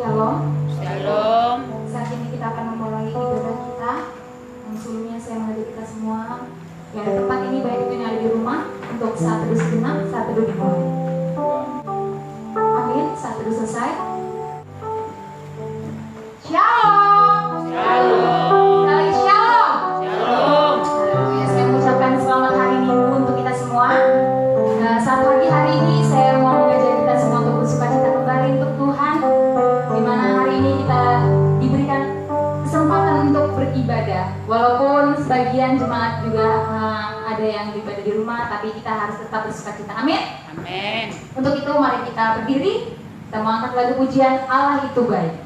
Shalom. Shalom. Saat ini kita akan memulai ibadah kita. Yang sebelumnya saya mengajak kita semua yang ada tempat ini, baik itu yang ada di rumah, untuk saat teduh sejenak, saat teduh dimulai. Amin. Saat teduh selesai. Shalom. Shalom. Lagi shalom. Shalom. Haleluya. Saya mengucapkan selamat hari Minggu untuk kita semua. Saat pagi hari ini saya mau mengajak kita semua untuk bersukacita kembali untuk Tuhan, di mana hari ini kita diberikan kesempatan untuk beribadah. Walaupun sebagian jemaat juga ada yang beribadah di rumah, tapi kita harus tetap bersukacita. Amin. Amin. Untuk itu mari kita berdiri, kita mau angkat lagu pujian Allah Itu Baik.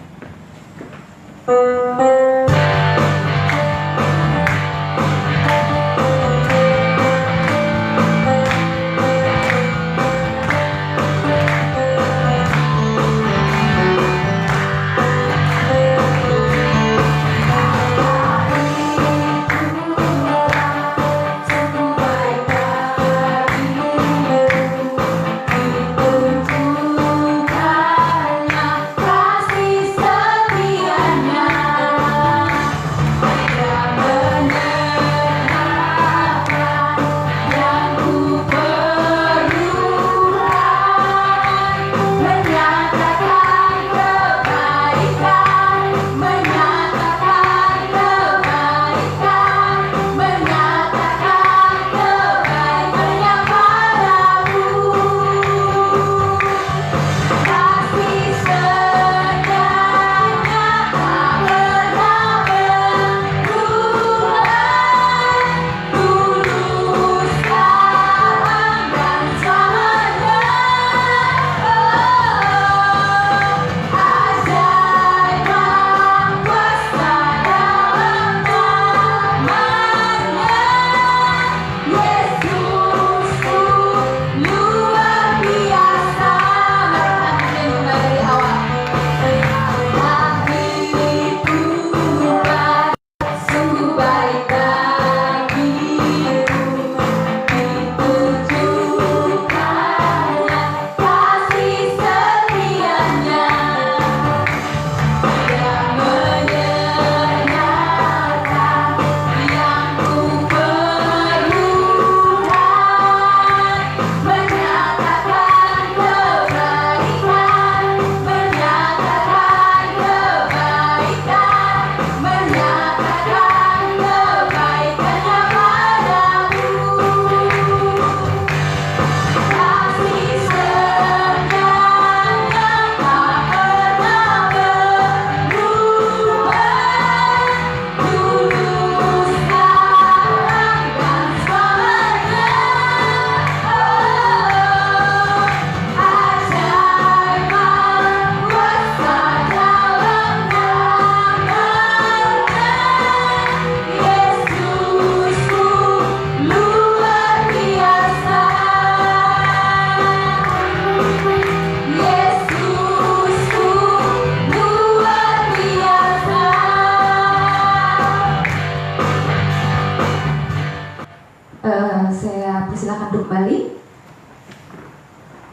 Saya persilakan untuk kembali.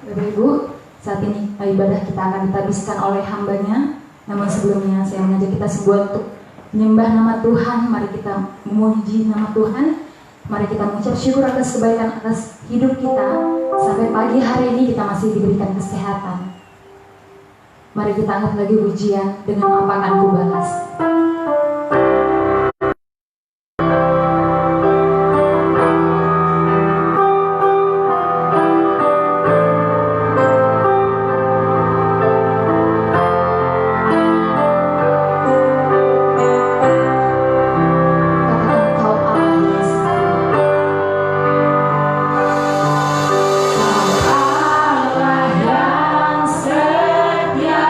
Bapak Ibu, saat ini ibadah kita akan ditabiskan oleh hambanya. Namun sebelumnya saya mengajak kita semua untuk menyembah nama Tuhan. Mari kita memuji nama Tuhan. Mari kita mengucap syukur atas kebaikan atas hidup kita. Sampai pagi hari ini kita masih diberikan kesehatan. Mari kita angkat lagi pujian dengan apa akan ku balas. Setia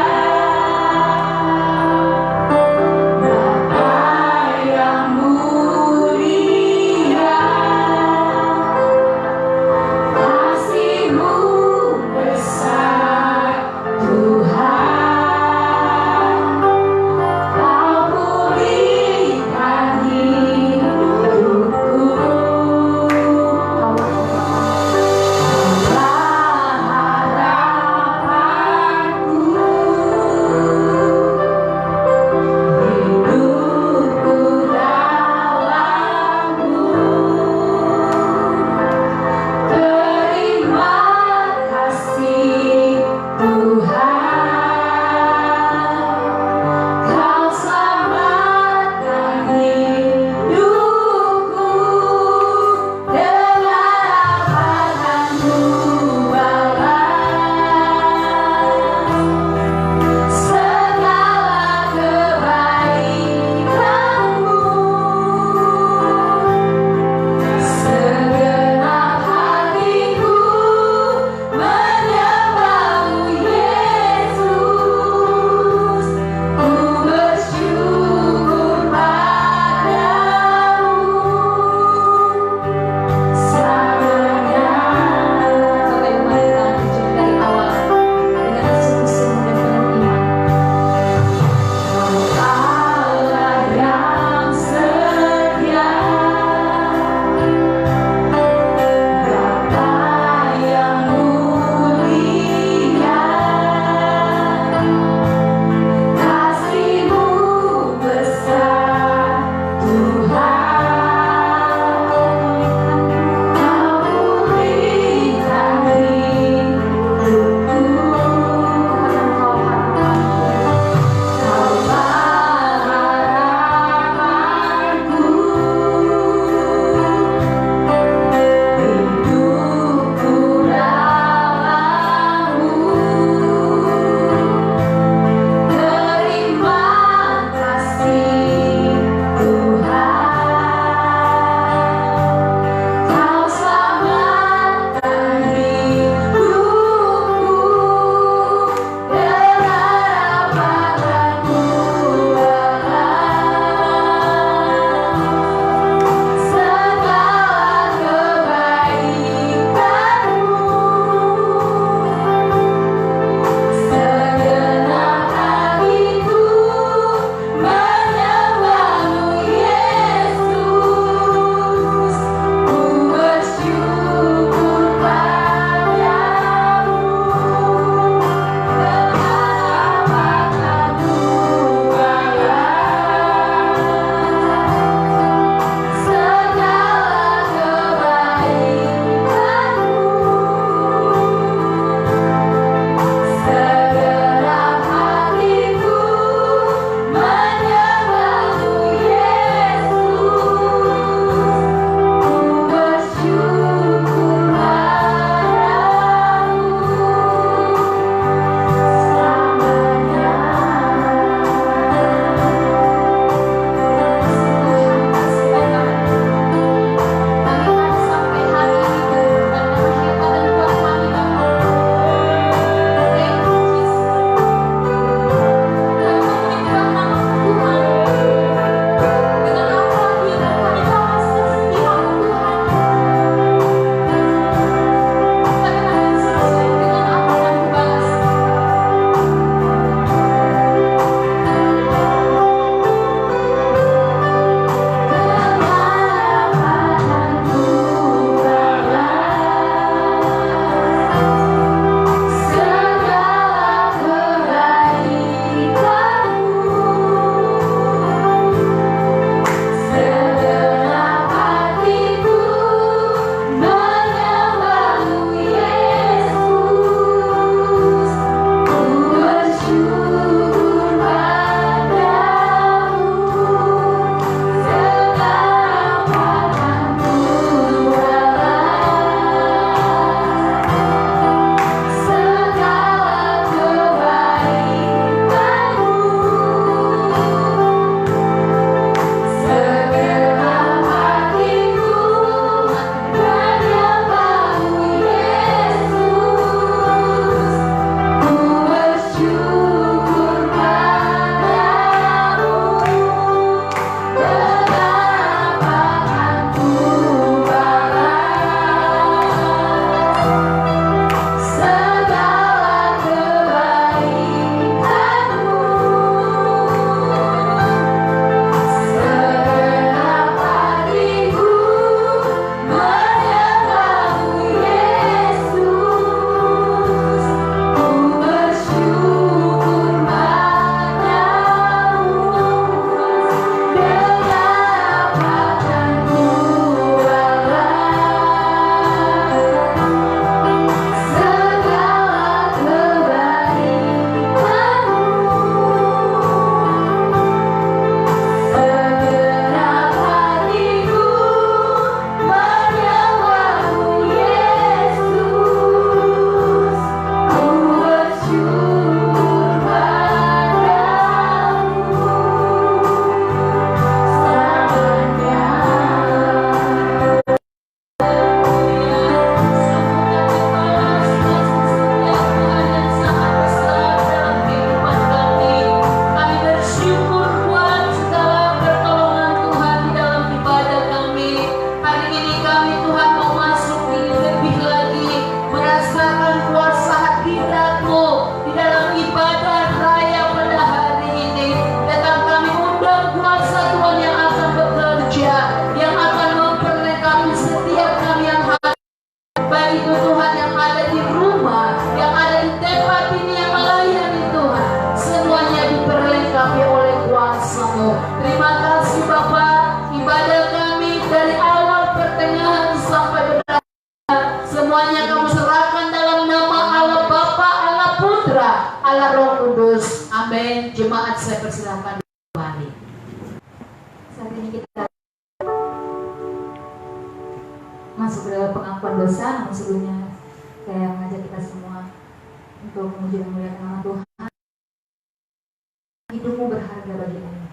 Allah Roh Kudus. Amin. Jemaat saya persilakan kembali. Saat ini kita masuk ke dalam pengakuan dosa, namun sebelumnya saya mengajak kita semua untuk memuji dan memuliakan nama Tuhan. Hidupmu berharga bagi Allah.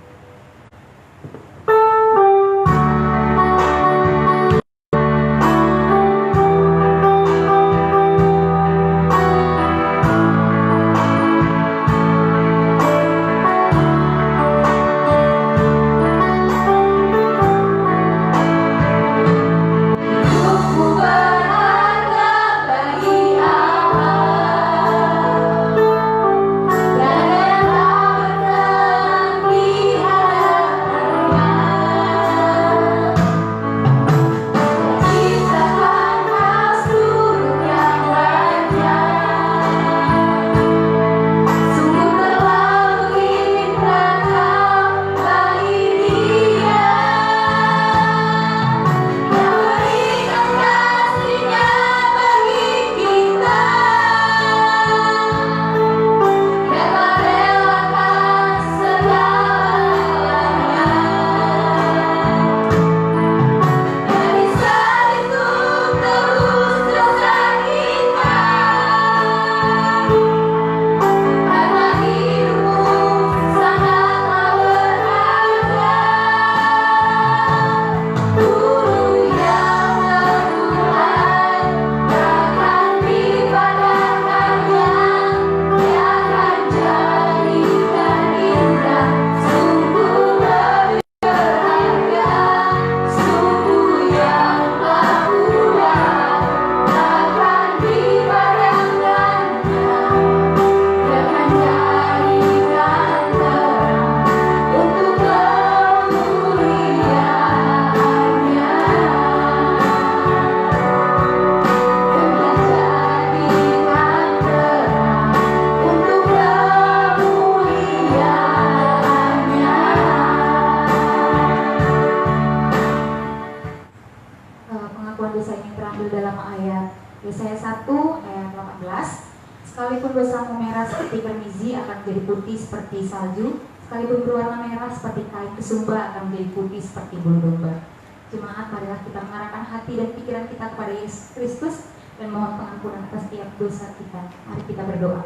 Pengakuan dosa ini terambil dalam ayat Yesaya 1 ayat 18. Sekalipun dosamu merah seperti kermizi akan menjadi putih seperti salju, sekalipun berwarna merah seperti kain kesumba akan menjadi putih seperti bulu domba. Jemaat, marilah kita mengarahkan hati dan pikiran kita kepada Yesus Kristus dan mohon pengampunan atas setiap dosa kita. Mari kita berdoa.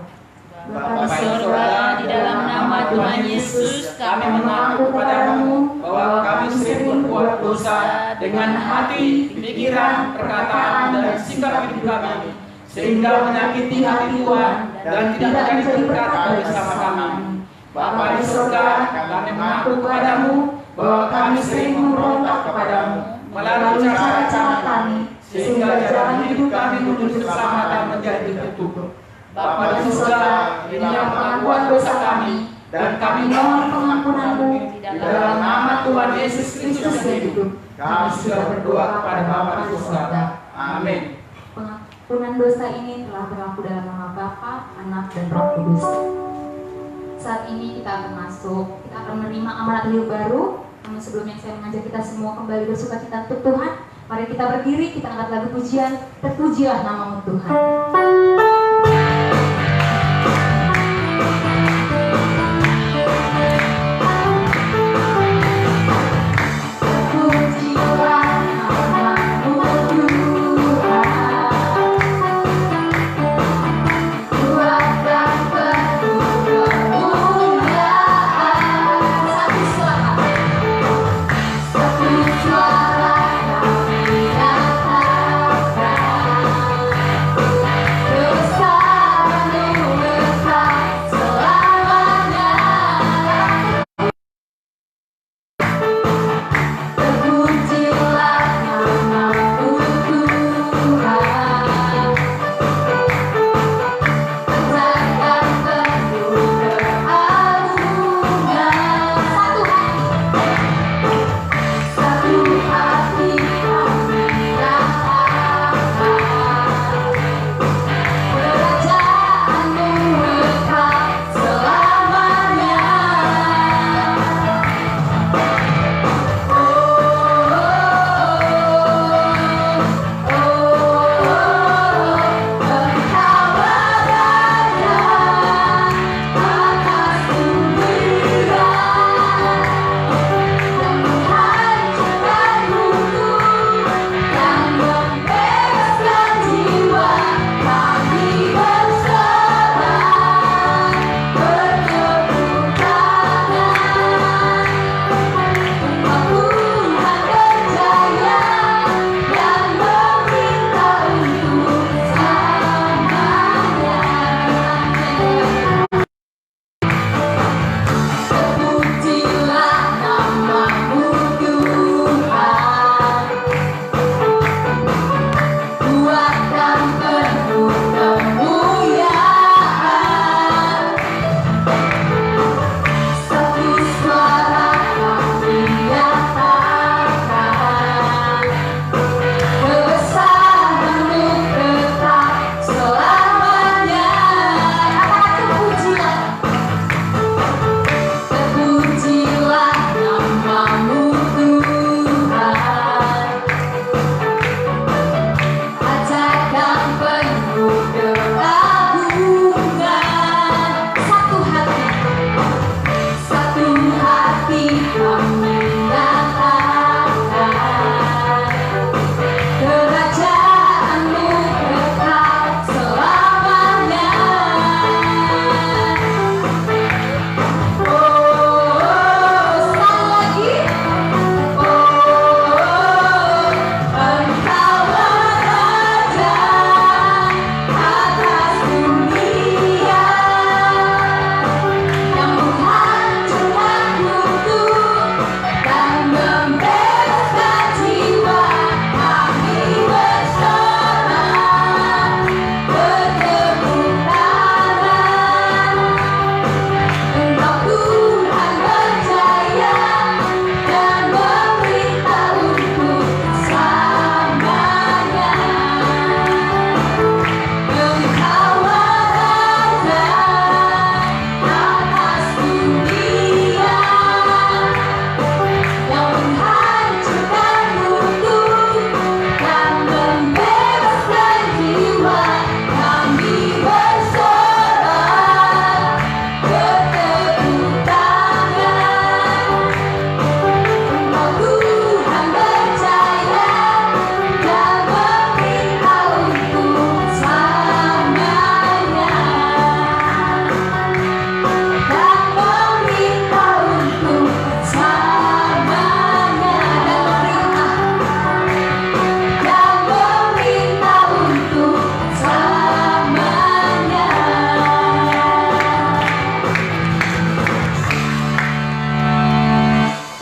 Bapa di surga, di dalam nama Tuhan Yesus, kami mengaku kepadamu bahwa kami sering berbuat dosa dengan hati, pikiran, perkataan, dan sikap hidup kami, sehingga menyakiti hati Tuhan dan tidak menjadi berkat bersama kami. Bapa di surga, kami mengaku kepadamu bahwa kami sering memberontak kepadamu melalui cara-cara kami, sehingga jalan hidup kami menuju keselamatan menjadi tertutup. Bapa di surga, inilah pengakuan dosa kami, dan kami mohon pengampunan-Mu di dalam nama Tuhan Yesus Kristus yang hidup. Kami sudah berdoa kepada Bapa di surga. Amin. Pengampunan dosa ini telah berlaku dalam nama Bapa, Anak, dan Roh Kudus. Saat ini kita akan masuk, kita akan menerima amanat hidup baru. Namun sebelumnya saya mengajak kita semua kembali bersukacita untuk Tuhan. Mari kita berdiri, kita angkat lagu pujian, terpujilah nama-Mu Tuhan. Suara yang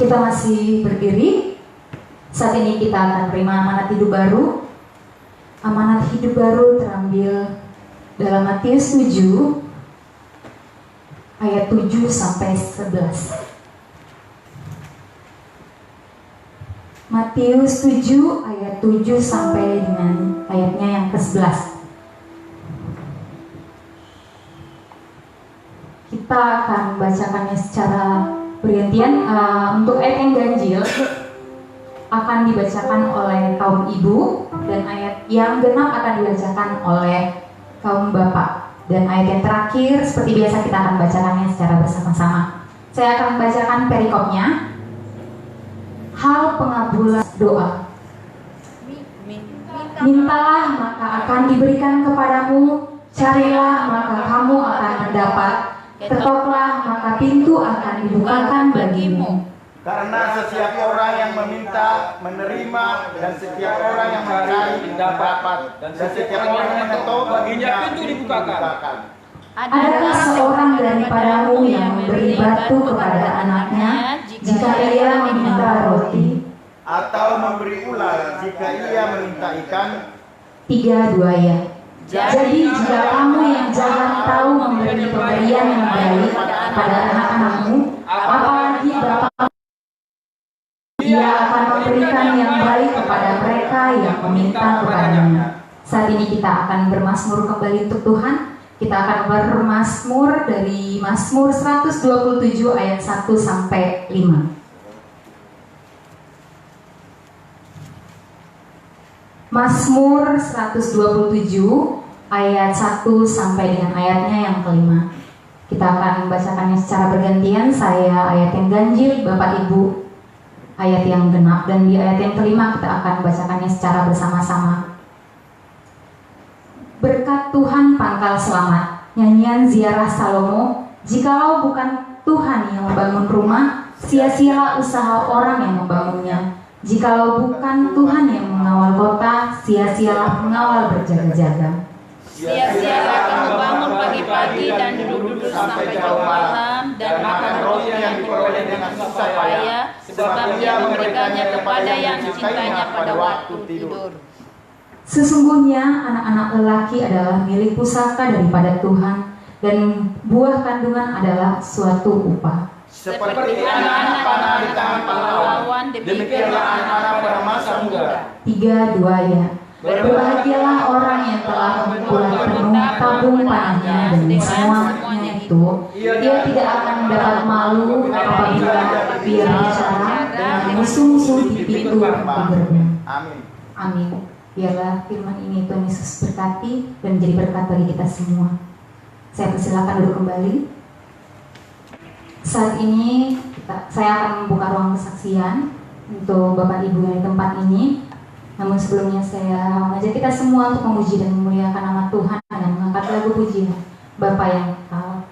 Kita masih berdiri. Saat ini kita akan terima amanat hidup baru. Amanat hidup baru terambil dalam Matius 7 ayat 7 sampai 11. Matius 7 ayat 7 sampai dengan ayatnya yang ke-11. Kita akan membacakannya secara bergantian. Untuk ayat yang ganjil akan dibacakan oleh kaum ibu, dan ayat yang genap akan dibacakan oleh kaum bapak. Dan ayat yang terakhir seperti biasa kita akan bacakannya secara bersama-sama. Saya akan membacakan perikopnya. Hal pengabulan doa. Mintalah maka akan diberikan kepadamu, carilah maka kamu akan mendapat, ketoklah maka pintu akan dibukakan bagimu. Karena setiap orang yang meminta menerima, dan setiap orang yang mencari mendapat, dan setiap orang yang mengetuk baginya pintu dibukakan. Adakah seorang daripadamu yang memberi batu kepada anaknya jika ia meminta roti? Atau memberi ular jika ia meminta ikan? 3 ya. Jadi jika kamu yang jahat tahu memberi pemberian yang baik pada anak-anakmu, apalagi Bapa, Dia akan memberikan yang baik kepada mereka yang meminta kepadanya. Saat ini kita akan bermazmur kembali untuk Tuhan. Kita akan bermazmur dari Mazmur 127 ayat 1 sampai 5. Mazmur 127 ayat 1 sampai dengan ayatnya yang kelima. Kita akan membacakannya secara bergantian. Saya ayat yang ganjil, Bapak Ibu ayat yang genap, dan di ayat yang kelima kita akan membacakannya secara bersama-sama. Berkat Tuhan pangkal selamat. Nyanyian ziarah Salomo. Jikalau bukan Tuhan yang membangun rumah, sia-sialah usaha orang yang membangunnya. Jikalau bukan Tuhan yang mengawal kota, sia-sialah pengawal berjaga-jaga. Sia-sialah kamu bangun pagi-pagi dan duduk-duduk sampai jauh malam, dan makan roti yang diperoleh dengan susah payah, sebab Dia memberikannya kepada yang dicintainya pada waktu tidur. Sesungguhnya anak-anak lelaki adalah milik pusaka daripada Tuhan, dan buah kandungan adalah suatu upah. Seperti anak-anak panah di tangan pahlawan, demikianlah anak-anak pada masa muda. 3 ya. Berbahagialah orang yang telah mempunyai penuh tabung panahnya, dan semuanya itu ia tidak akan mendapat malu apabila dia bicara dengan musuh-musuh di pintu gerbang. Amin. Amin. Biarlah firman ini Tuhan Yesus berkati dan menjadi berkat bagi kita semua. Saya persilakan duduk kembali. Saat ini saya akan membuka ruang kesaksian untuk Bapak Ibu yang di tempat ini. Namun sebelumnya saya mengajak kita semua untuk memuji dan memuliakan nama Tuhan dan mengangkat lagu pujian Bapa yang kekal.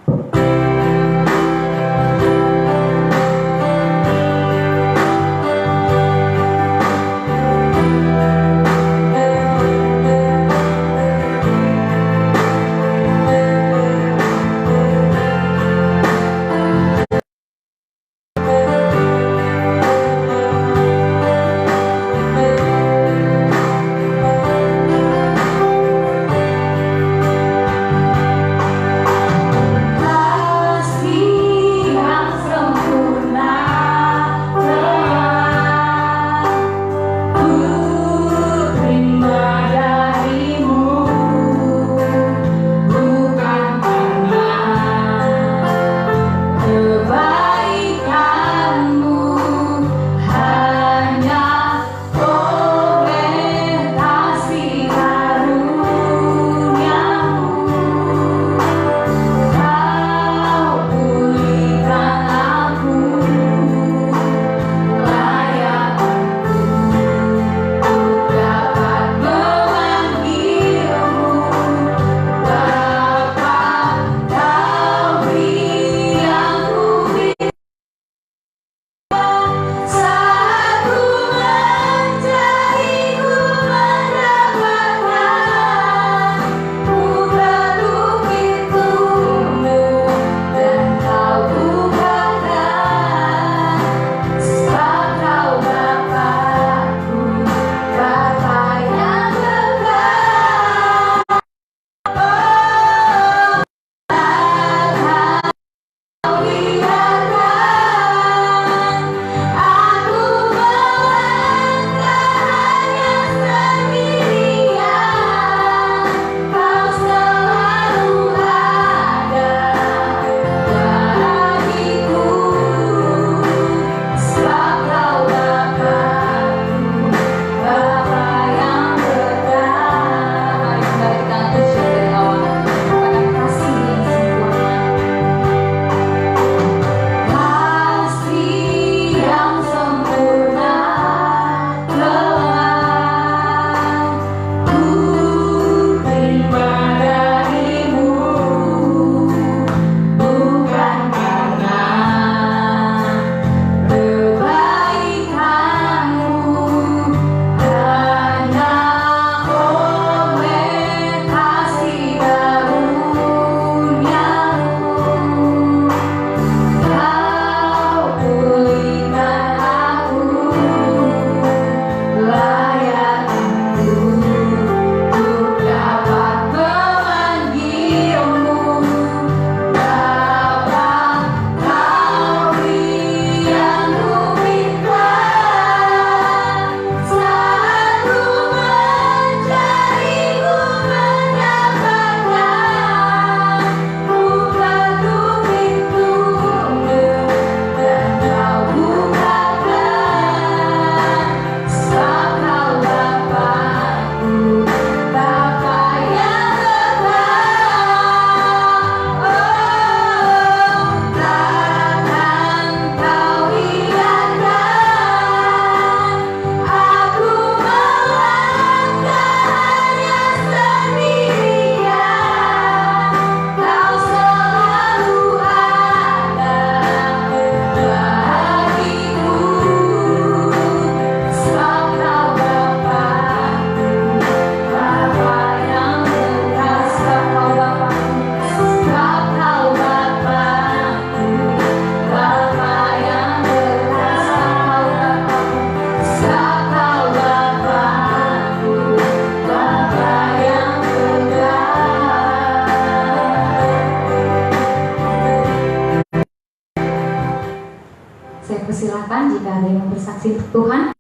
saya persilakan jika ada yang bersaksi untuk Tuhan.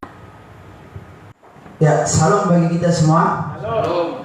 Ya, salam bagi kita semua. Shalom.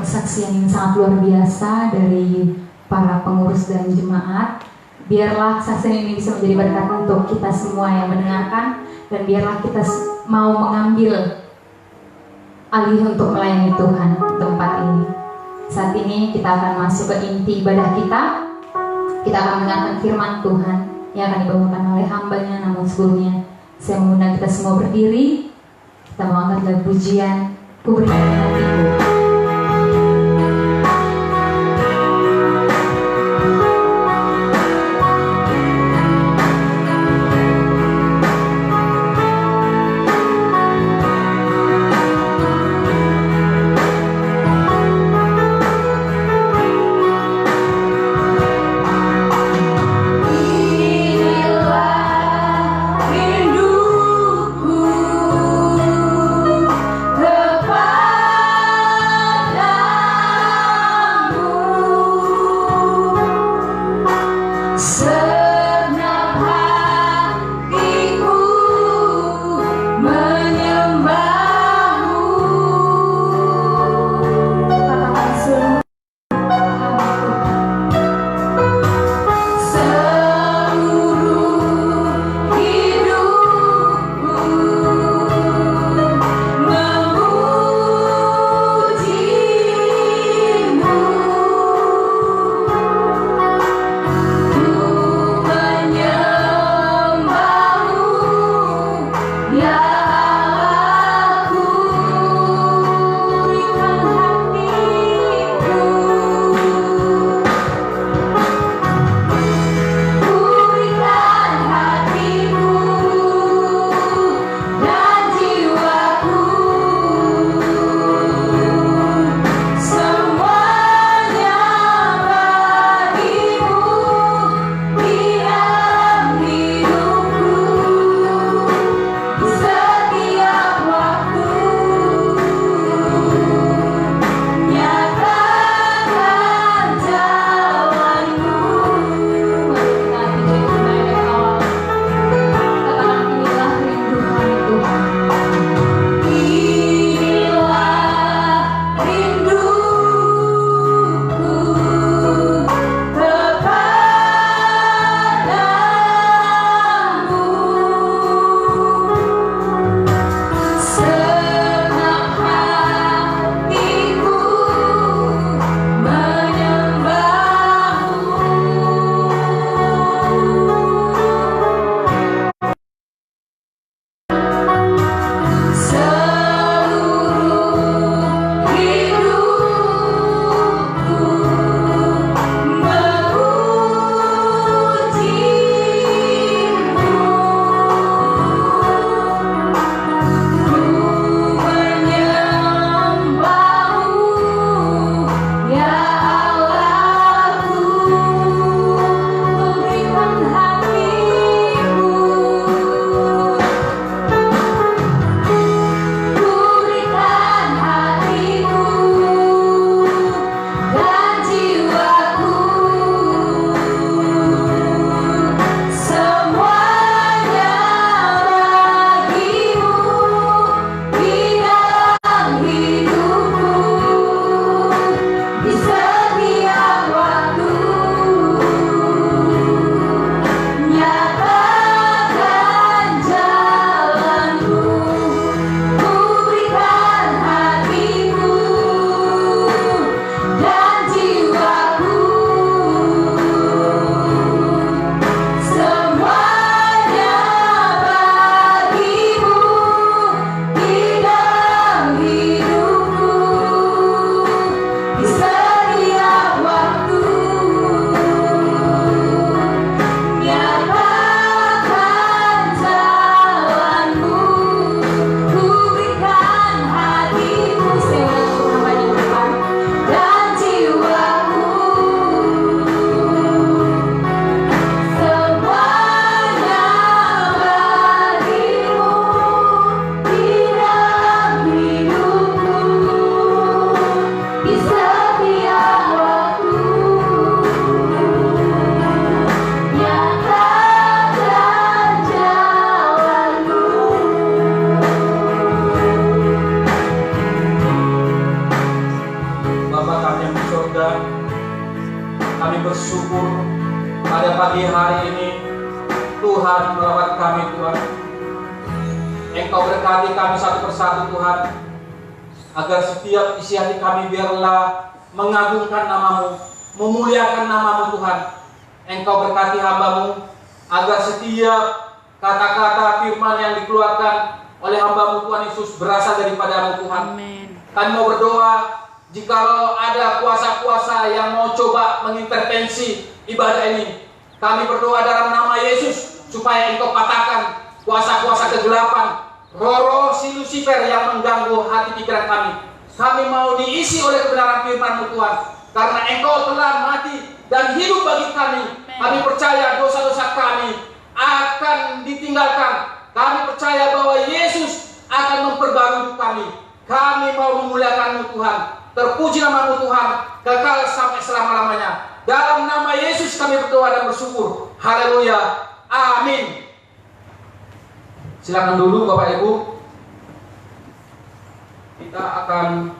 Kesaksian yang sangat luar biasa dari para pengurus dan jemaat. Biarlah kesaksian ini bisa menjadi berkat untuk kita semua yang mendengarkan, dan biarlah kita mau mengambil alih untuk melayani Tuhan di tempat ini. Saat ini kita akan masuk ke inti ibadah kita. Kita akan mendengarkan firman Tuhan yang akan dibawakan oleh hambanya. Namun sebelumnya saya mengundang kita semua berdiri. Kita mau angkat lagu pujian Ku Berikan Hatiku. Rinduku kepada Tuhan, kami bersyukur pada pagi hari ini Tuhan merawat kami Tuhan. Engkau berkati kami satu persatu Tuhan, agar setiap isi hati kami biarlah mengagungkan nama-Mu, memuliakan nama-Mu Tuhan. Engkau berkati hamba-Mu, agar setiap kata-kata firman yang dikeluarkan oleh hamba-Mu Tuhan Yesus berasal daripada-Mu Tuhan. Amin. Kami mau berdoa, jikalau ada kuasa-kuasa yang mau coba mengintervensi ibadah ini, kami berdoa dalam nama Yesus supaya Engkau patahkan kuasa-kuasa kegelapan, roh-roh si Lucifer yang mengganggu hati pikiran kami. Kami mau diisi oleh kebenaran firman-Mu Tuhan, karena Engkau telah mati dan hidup bagi kami. Kami percaya dosa-dosa kami akan ditinggalkan. Kami percaya bahwa Yesus akan memperbarui hidup kami. Kami mau memuliakan-Mu Tuhan. Terpuji nama-Mu Tuhan, kekal sampai selama-lamanya. Dalam nama Yesus kami berdoa dan bersyukur. Haleluya. Amin. Silakan dulu Bapak Ibu. Kita akan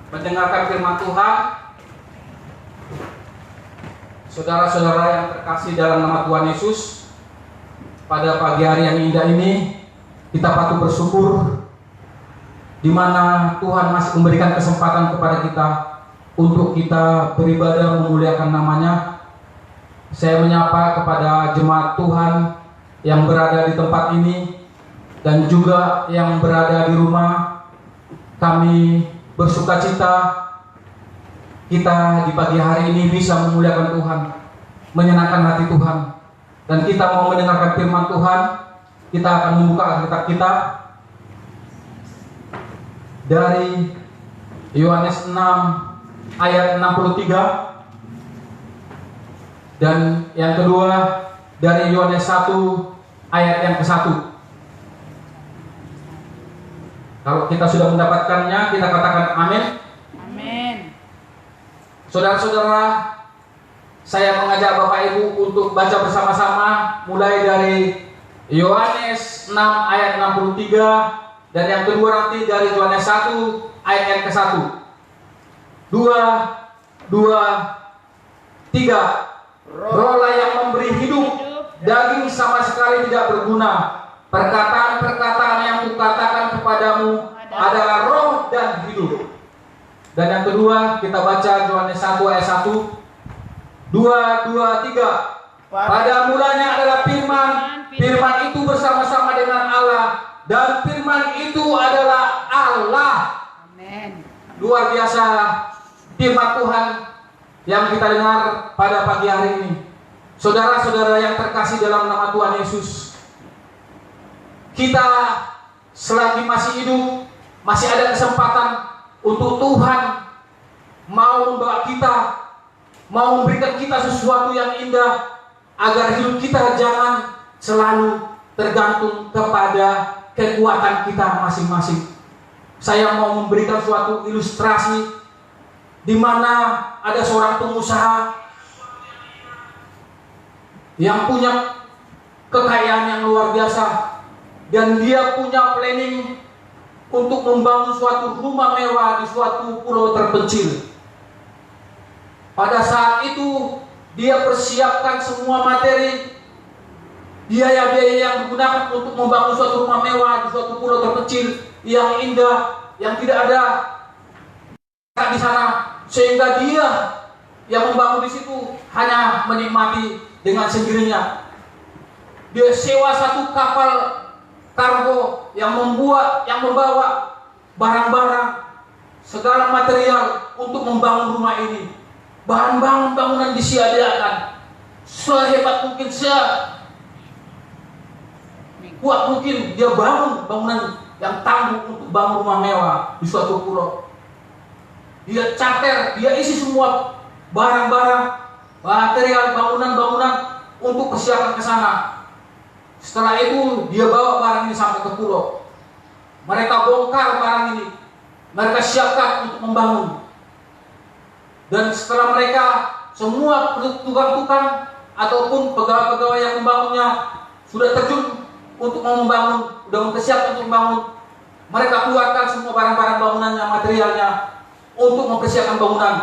mendengarkan firman Tuhan. Saudara-saudara yang terkasih dalam nama Tuhan Yesus, pada pagi hari yang indah ini kita patut bersyukur di mana Tuhan masih memberikan kesempatan kepada kita untuk kita beribadah memuliakan namanya. Saya menyapa kepada jemaat Tuhan yang berada di tempat ini dan juga yang berada di rumah. Kami bersukacita kita di pagi hari ini bisa memuliakan Tuhan, menyenangkan hati Tuhan, dan kita mau mendengarkan firman Tuhan. Kita akan membuka Alkitab kita dari Yohanes 6 ayat 63, dan yang kedua dari Yohanes 1 ayat yang ke-1. Kalau kita sudah mendapatkannya, kita katakan amin. Amin. Saudara-saudara, saya mengajak Bapak Ibu untuk baca bersama-sama mulai dari Yohanes 6 ayat 63, dan yang kedua nanti dari Yohanes 1 ayat yang ke-1. 2, 3. Rohlah yang memberi hidup, daging sama sekali tidak berguna. Perkataan-perkataan yang kukatakan kepadamu adalah roh dan hidup. Dan yang kedua kita baca Yohanes 1 ayat 1. 2, 3. Pada mulanya adalah firman, firman itu bersama-sama dengan Allah, dan firman itu adalah Allah. Amin. Luar biasa firman Tuhan yang kita dengar pada pagi hari ini. Saudara-saudara yang terkasih dalam nama Tuhan Yesus, kita selagi masih hidup, masih ada kesempatan untuk Tuhan mau membawa kita, mau memberikan kita sesuatu yang indah, agar hidup kita jangan selalu tergantung kepada kekuatan kita masing-masing. Saya mau memberikan suatu ilustrasi di mana ada seorang pengusaha yang punya kekayaan yang luar biasa, dan dia punya planning untuk membangun suatu rumah mewah di suatu pulau terpencil. Pada saat itu dia persiapkan semua materi, biaya-biaya yang digunakan untuk membangun suatu rumah mewah di suatu pulau terpencil yang indah, yang tidak ada di sana, sehingga dia yang membangun di situ hanya menikmati dengan sendirinya. Dia sewa satu kapal kargo yang membawa barang-barang, segala material untuk membangun rumah ini. Bahan-bahan bangunan disediakan sehebat mungkin, kuat mungkin. Dia bangun bangunan yang tangguh untuk bangun rumah mewah di suatu pulau. Dia charter, dia isi semua barang-barang, material bangunan-bangunan untuk persiapan ke sana. Setelah itu dia bawa barang ini sampai ke pulau. Mereka bongkar barang ini, mereka siapkan untuk membangun. Dan setelah mereka semua tukang-tukang ataupun pegawai-pegawai yang membangunnya sudah terjun untuk membangun, sudah mempersiapkan untuk membangun, mereka keluarkan semua barang-barang bangunannya, materialnya. untuk mempersiapkan bangunan.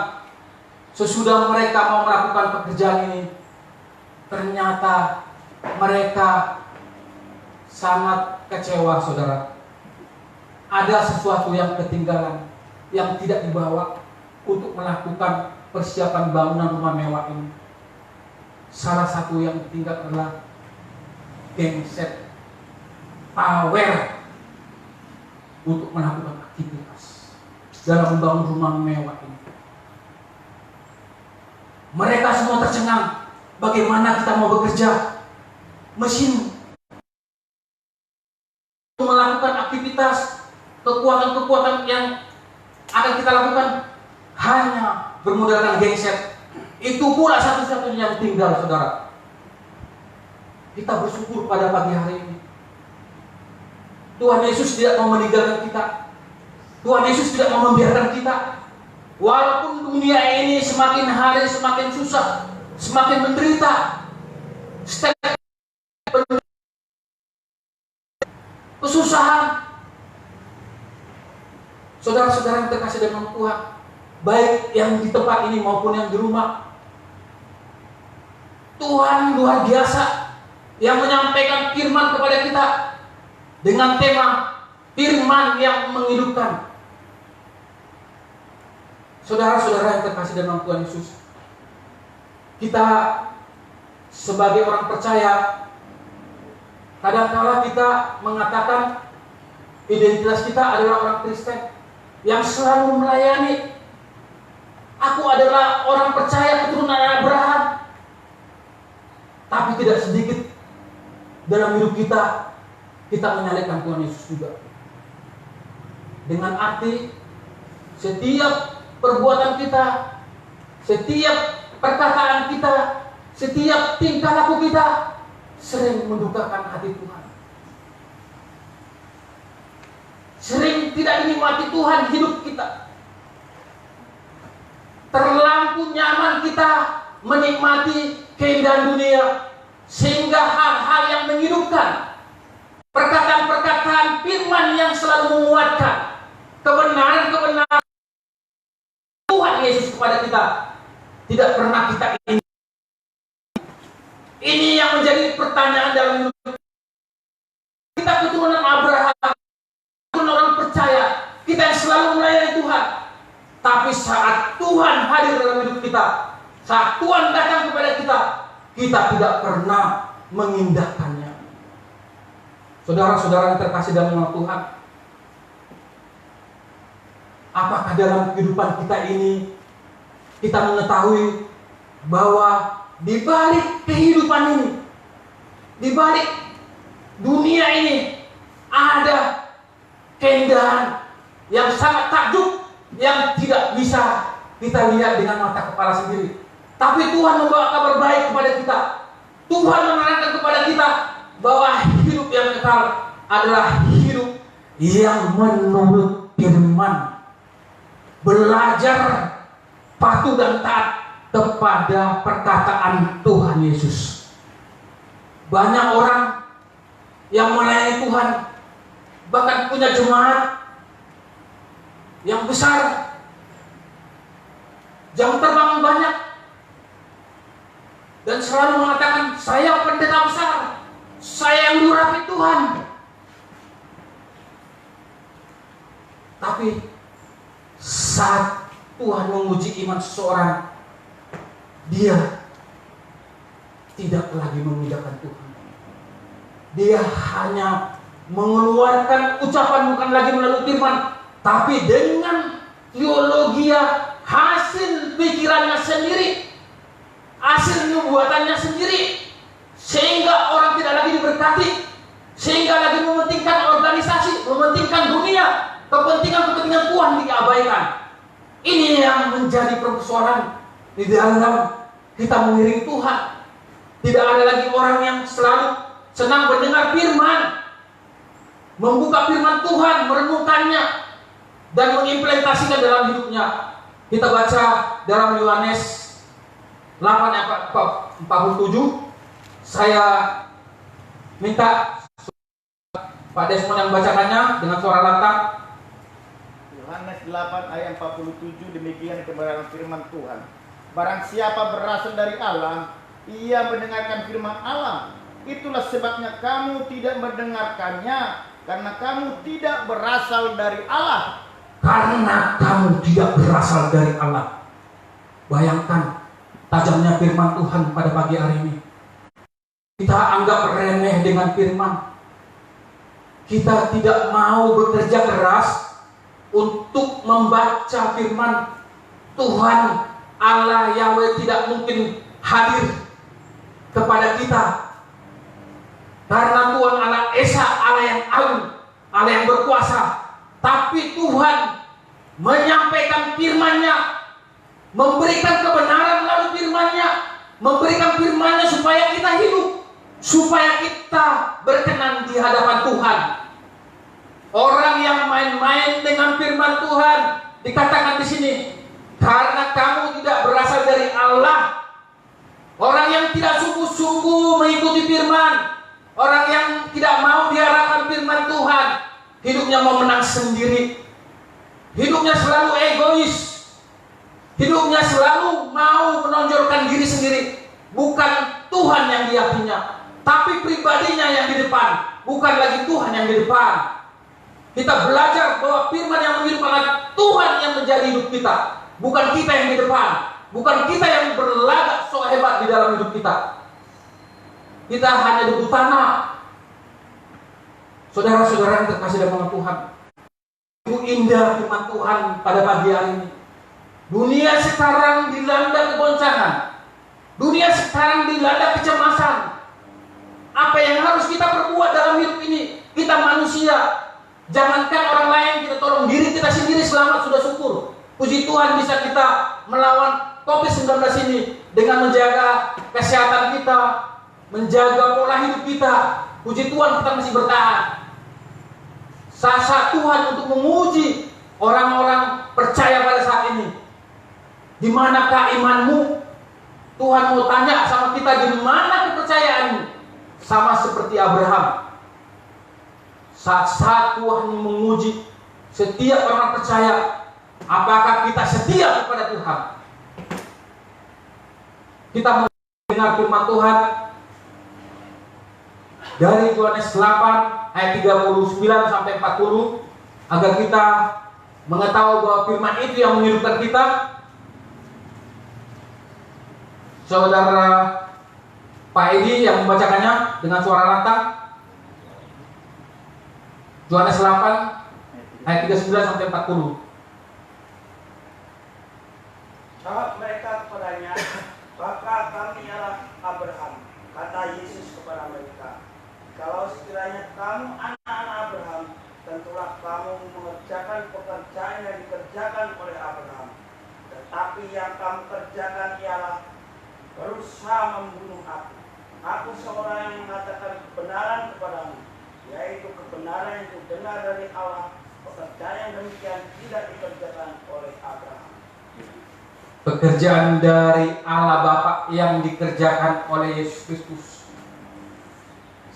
Sesudah mereka mau melakukan pekerjaan ini, ternyata mereka sangat kecewa, saudara. Ada sesuatu yang ketinggalan, yang tidak dibawa untuk melakukan persiapan bangunan rumah mewah ini. Salah satu yang ditinggal adalah genset power untuk melakukan aktivitas dalam membangun rumah mewah ini. Mereka semua tercengang, bagaimana kita mau bekerja, mesin untuk melakukan aktivitas, kekuatan-kekuatan yang akan kita lakukan hanya bermodalkan genset. Itu pula satu-satunya yang tinggal, saudara. Kita bersyukur pada pagi hari ini. Tuhan Yesus tidak mau meninggalkan kita. Tuhan Yesus tidak mau membiarkan kita. Walaupun dunia ini semakin hari semakin susah, semakin menderita, kesusahan. Saudara-saudara yang terkasih dalam Tuhan, baik yang di tempat ini maupun yang di rumah, Tuhan luar biasa yang menyampaikan firman kepada kita dengan tema firman yang menghidupkan. Saudara-saudara yang terkasih dalam Tuhan Yesus, kita sebagai orang percaya, kadang-kala kita mengatakan identitas kita adalah orang Kristen yang selalu melayani. Aku adalah orang percaya keturunan Abraham. Tapi tidak sedikit dalam hidup kita menyalahkan Tuhan Yesus juga. Dengan arti setiap perbuatan kita, setiap perkataan kita, setiap tingkah laku kita sering mendukakan hati Tuhan. Sering tidak dinikmati Tuhan hidup kita. Terlalu nyaman kita menikmati keindahan dunia, sehingga hal-hal yang menghidupkan, perkataan-perkataan firman yang selalu menguatkan kebenaran-kebenaran Tuhan Yesus kepada kita tidak pernah kita ingin. Ini yang menjadi pertanyaan dalam hidup kita. Keturunan Abraham, keturunan orang percaya, kita yang selalu melayani Tuhan. Tapi saat Tuhan hadir dalam hidup kita, saat Tuhan datang kepada kita, kita tidak pernah mengindahkannya. Saudara-saudara yang terkasih dalam nama Tuhan, apakah dalam kehidupan kita ini kita mengetahui bahwa di balik kehidupan ini, di balik dunia ini ada keindahan yang sangat takjub, yang tidak bisa kita lihat dengan mata kepala sendiri. Tapi Tuhan membawa kabar baik kepada kita. Tuhan menerangkan kepada kita bahwa hidup yang kekal adalah hidup yang menurut firman, belajar patuh dan taat kepada perkataan Tuhan Yesus. Banyak orang yang melayani Tuhan, bahkan punya jemaat yang besar, jam terbang banyak, dan selalu mengatakan, saya pendeta besar, saya yang diurapi Tuhan. Tapi saat Tuhan menguji iman seseorang, dia tidak lagi memindahkan Tuhan. Dia hanya mengeluarkan ucapan, bukan lagi melalui firman, tapi dengan teologia, hasil pikirannya sendiri, hasil nubuatannya sendiri, sehingga orang tidak lagi diberkati, sehingga lagi mementingkan organisasi, mementingkan dunia, kepentingan-kepentingan Tuhan diabaikan. Ini yang menjadi persoalan di dalam kita mengiring Tuhan. Tidak ada lagi orang yang selalu senang mendengar firman, membuka firman Tuhan, merenungkannya, dan mengimplementasikan dalam hidupnya. Kita baca dalam Yohanes 8:47. Saya minta Pak Desmond yang bacakannya dengan suara lantang. Yohanes 8 ayat 47, demikian kebenaran firman Tuhan. Barang siapa berasal dari Allah, ia mendengarkan firman Allah. Itulah sebabnya kamu tidak mendengarkannya, karena kamu tidak berasal dari Allah. Karena kamu tidak berasal dari Allah. Bayangkan tajamnya firman Tuhan pada pagi hari ini. Kita anggap remeh dengan firman. Kita tidak mau bekerja keras untuk membaca firman Tuhan. Allah Yahweh tidak mungkin hadir kepada kita, karena Tuhan Allah Esa, Allah yang agung, Allah yang berkuasa. Tapi Tuhan menyampaikan firman-Nya, memberikan kebenaran melalui firman-Nya, memberikan firman-Nya supaya kita hidup, supaya kita berkenan di hadapan Tuhan. Orang yang main-main dengan firman Tuhan, dikatakan di sini, karena kamu tidak berasal dari Allah. Orang yang tidak sungguh-sungguh mengikuti firman, orang yang tidak mau diarahkan firman Tuhan, hidupnya mau menang sendiri, hidupnya selalu egois, hidupnya selalu mau menonjolkan diri sendiri. Bukan Tuhan yang diyakininya, tapi pribadinya yang di depan, bukan lagi Tuhan yang di depan. Kita belajar bahwa firman yang menghidupkan Tuhan yang menjadi hidup kita, bukan kita yang di depan, bukan kita yang berlagak so hebat di dalam hidup kita. Kita hanya duduk tanah. Saudara-saudara yang terkasih dalam Tuhan, itu indah firman Tuhan pada pagi hari ini. Dunia sekarang dilanda kegoncangan, dunia sekarang dilanda kecemasan. Apa yang harus kita perbuat dalam hidup ini? Kita manusia. Jangankan orang lain, kita tolong diri kita sendiri selamat sudah syukur. Puji Tuhan bisa kita melawan COVID-19 ini dengan menjaga kesehatan kita, menjaga pola hidup kita. Puji Tuhan kita masih bertahan. Sasa Tuhan untuk menguji orang-orang percaya pada saat ini. Di manakah imanmu? Tuhan mau tanya sama kita, di mana kepercayaanmu? Sama seperti Abraham. Saat Tuhan menguji setiap orang percaya, apakah kita setia kepada Tuhan? Kita mendengar firman Tuhan dari Yohanes 8 ayat 39 sampai 40, agar kita mengetahui bahwa firman itu yang menghidupkan kita. Saudara Pak Edi yang membacakannya dengan suara lantang. Yohanes 8 ayat 39 sampai 40. Jawab mereka kepadanya, maka kami ialah Abraham. Kata Yesus kepada mereka, kalau sekiranya kamu anak-anak Abraham, tentulah kamu mengerjakan pekerjaan yang dikerjakan oleh Abraham. Tetapi yang kamu kerjakan ialah berusaha membunuh aku. Aku seorang yang mengatakan kebenaran kepadamu, yaitu kebenaran yang didengar dari Allah. Pekerjaan yang demikian tidak dikerjakan oleh Abraham. Pekerjaan dari Allah Bapa yang dikerjakan oleh Yesus Kristus.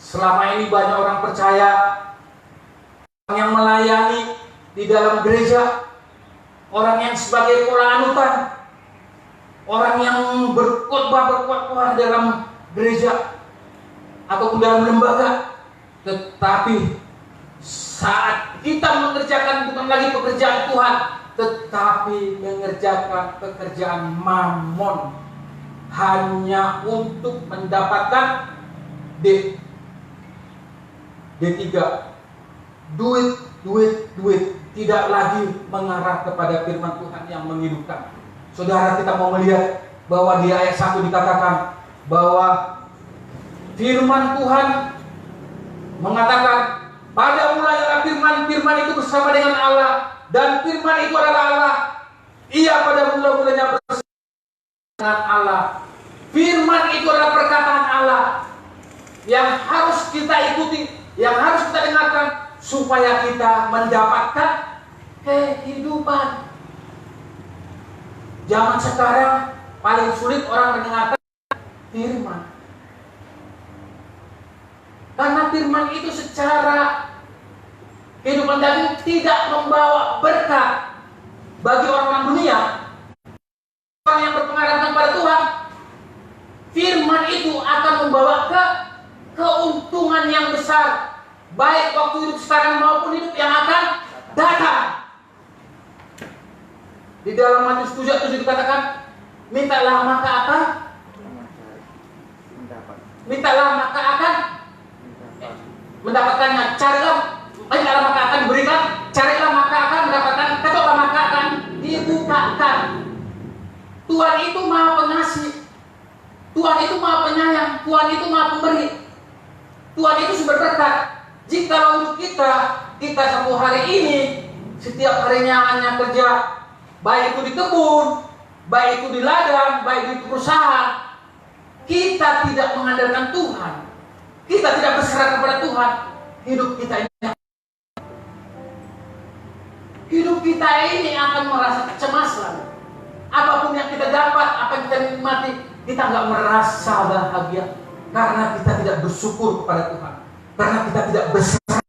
Selama ini banyak orang percaya, orang yang melayani di dalam gereja, orang yang sebagai pola anutan, orang yang berkhotbah dalam gereja ataupun dalam lembaga. Tetapi saat kita mengerjakan bukan lagi pekerjaan Tuhan, tetapi mengerjakan pekerjaan mamon, hanya untuk mendapatkan D3, duit, tidak lagi mengarah kepada firman Tuhan yang menghidupkan. Saudara, kita mau melihat bahwa di ayat 1 dikatakan bahwa firman Tuhan mengatakan, pada mulanya firman itu bersama dengan Allah, dan firman itu adalah Allah. Ia pada mula-mulanya bersama dengan Allah. Firman itu adalah perkataan Allah yang harus kita ikuti, yang harus kita dengarkan supaya kita mendapatkan kehidupan. Zaman sekarang paling sulit orang mendengarkan firman. Karena firman itu secara kehidupan daging tidak membawa berkat bagi orang-orang dunia, orang yang berpengaruh kepada Tuhan. Firman itu akan membawa keuntungan yang besar, baik waktu hidup sekarang maupun hidup yang akan datang. Di dalam Matius 7:7 dikatakan, mintalah maka akan mendapatkannya, carilah maka akan diberikan, carilah maka akan mendapatkan, ketuklah maka akan dibukakan. Tuhan itu Maha Pengasih, Tuhan itu Maha Penyayang, Tuhan itu Maha Pemberi, Tuhan itu sumber berkat. Jika hidup kita satu hari ini, setiap harinya hanya kerja, baik itu di kebun, baik itu di ladang, baik di perusahaan, kita tidak mengandalkan Tuhan, kita tidak berserah kepada Tuhan, hidup kita ini akan merasa kecemasan. Apapun yang kita dapat, apa yang kita nikmati, kita nggak merasa bahagia karena kita tidak bersyukur kepada Tuhan, karena kita tidak berserah.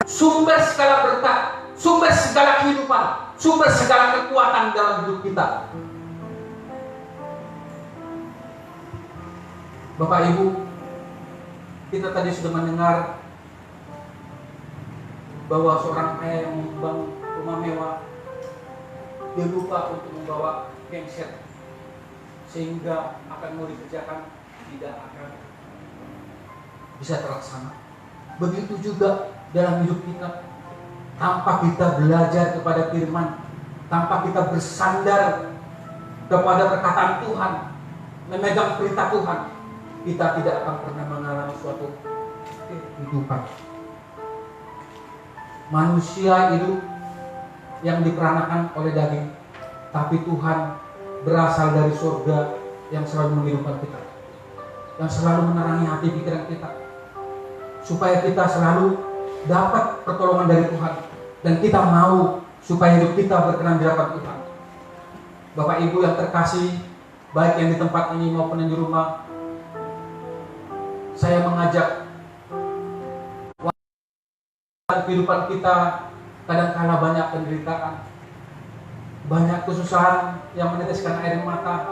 Sumber segala berkat, sumber segala kehidupan, sumber segala kekuatan dalam hidup kita. Bapak Ibu, kita tadi sudah mendengar bahwa seorang kaya yang membangun rumah mewah, dia lupa untuk membawa genset, sehingga akan mau dikerjakan tidak akan bisa terlaksana. Begitu juga dalam hidup kita, tanpa kita belajar kepada firman, tanpa kita bersandar kepada perkataan Tuhan, memegang perintah Tuhan, kita tidak akan pernah mengalami suatu kehidupan. Manusia hidup yang diperanakan oleh daging, tapi Tuhan berasal dari surga yang selalu menghidupkan kita, yang selalu menerangi hati pikiran kita, supaya kita selalu dapat pertolongan dari Tuhan, dan kita mau supaya hidup kita berkenan di hadapan Tuhan. Bapak Ibu yang terkasih, baik yang di tempat ini maupun yang di rumah, saya mengajak kehidupan kita kadang-kala banyak penderitaan, banyak kesusahan yang meneteskan air mata,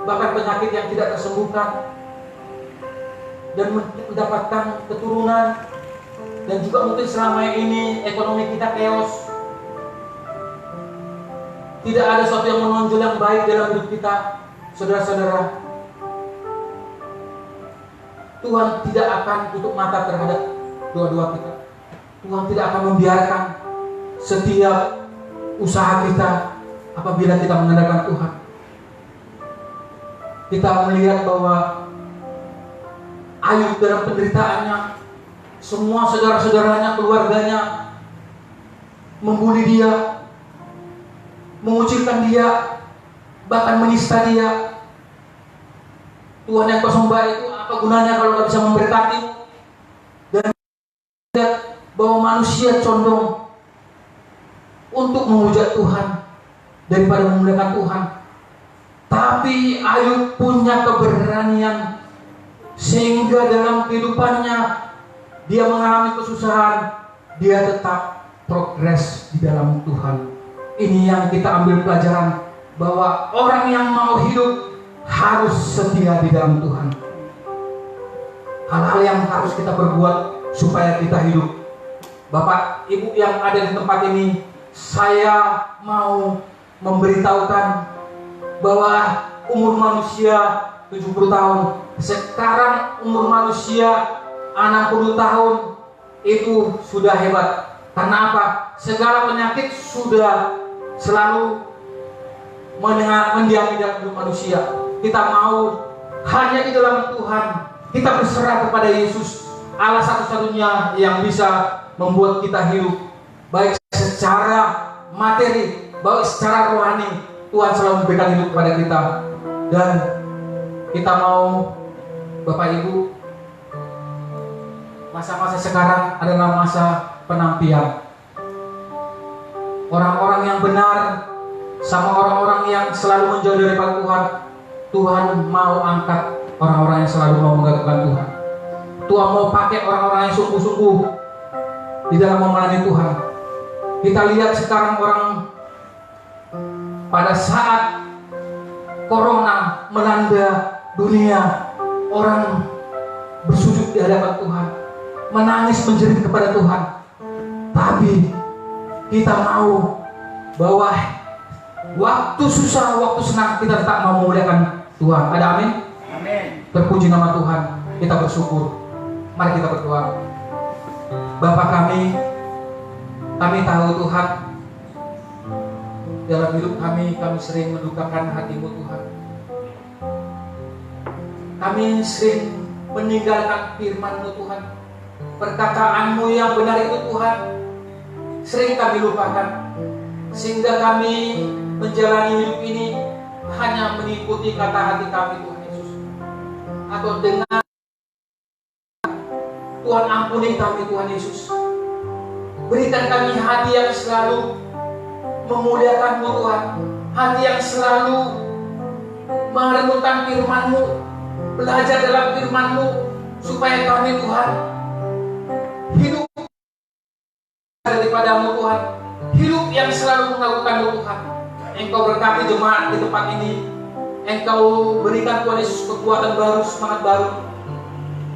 bahkan penyakit yang tidak tersembuhkan, dan mendapatkan keturunan, dan juga mungkin selama ini ekonomi kita chaos, tidak ada sesuatu yang menonjol yang baik dalam hidup kita. Saudara-saudara, Tuhan tidak akan tutup mata terhadap doa-doa kita. Tuhan tidak akan membiarkan setiap usaha kita apabila kita mengandalkan Tuhan. Kita melihat bahwa Ayub dalam penderitaannya, semua saudara-saudaranya, keluarganya membuli dia, mengucilkan dia, bahkan menista dia. Tuhan yang kau sembah itu apa gunanya kalau nggak bisa memberkatimu? Dan lihat bahwa manusia condong untuk memuja Tuhan daripada memuliakan Tuhan. Tapi Ayub punya keberanian sehingga dalam kehidupannya dia mengalami kesusahan, dia tetap progres di dalam Tuhan. Ini yang kita ambil pelajaran, bahwa orang yang mau hidup harus setia di dalam Tuhan. Hal-hal yang harus kita perbuat supaya kita hidup. Bapak, Ibu yang ada di tempat ini, saya mau memberitahukan bahwa umur manusia 70 tahun, sekarang umur manusia 60 tahun itu sudah hebat. Karena apa? Segala penyakit sudah selalu mendiami dalam hidup manusia. Kita mau hanya di dalam Tuhan, kita berserah kepada Yesus, Allah satu-satunya yang bisa membuat kita hidup, baik secara materi, baik secara rohani. Tuhan selalu memberikan hidup kepada kita, dan kita mau, Bapak Ibu, masa-masa sekarang adalah masa penampian. Orang-orang yang benar sama orang-orang yang selalu menjauh daripada Tuhan, Tuhan mau angkat orang-orang yang selalu mau menggagapkan Tuhan. Tuhan mau pakai orang-orang yang sungguh-sungguh di dalam memerangi Tuhan. Kita lihat sekarang orang pada saat corona melanda dunia, orang bersujud di hadapan Tuhan, menangis menjerit kepada Tuhan. Tapi kita mau bahwa waktu susah, waktu senang kita tetap mau memuliakan Tuhan. Ada amin? Amin. Terpuji nama Tuhan, kita bersyukur. Mari kita berdoa. Bapa kami tahu Tuhan, dalam hidup kami sering mendukakan hati-Mu Tuhan. Kami sering meninggalkan firman-Mu Tuhan. Perkataan-Mu yang benar itu Tuhan sering kami lupakan, sehingga kami menjalani hidup ini hanya mengikuti kata hati kami Tuhan Yesus, atau dengan Tuhan ampuni kami Tuhan Yesus. Berikan kami hati yang selalu memuliakan-Mu Tuhan, hati yang selalu merenungkan firman-Mu, belajar dalam firman-Mu, supaya kami Tuhan hidup daripada-Mu Tuhan, hidup yang selalu mengagungkan-Mu Tuhan. Engkau berkati jemaat di tempat ini, Engkau berikan Tuhan Yesus kekuatan baru, semangat baru.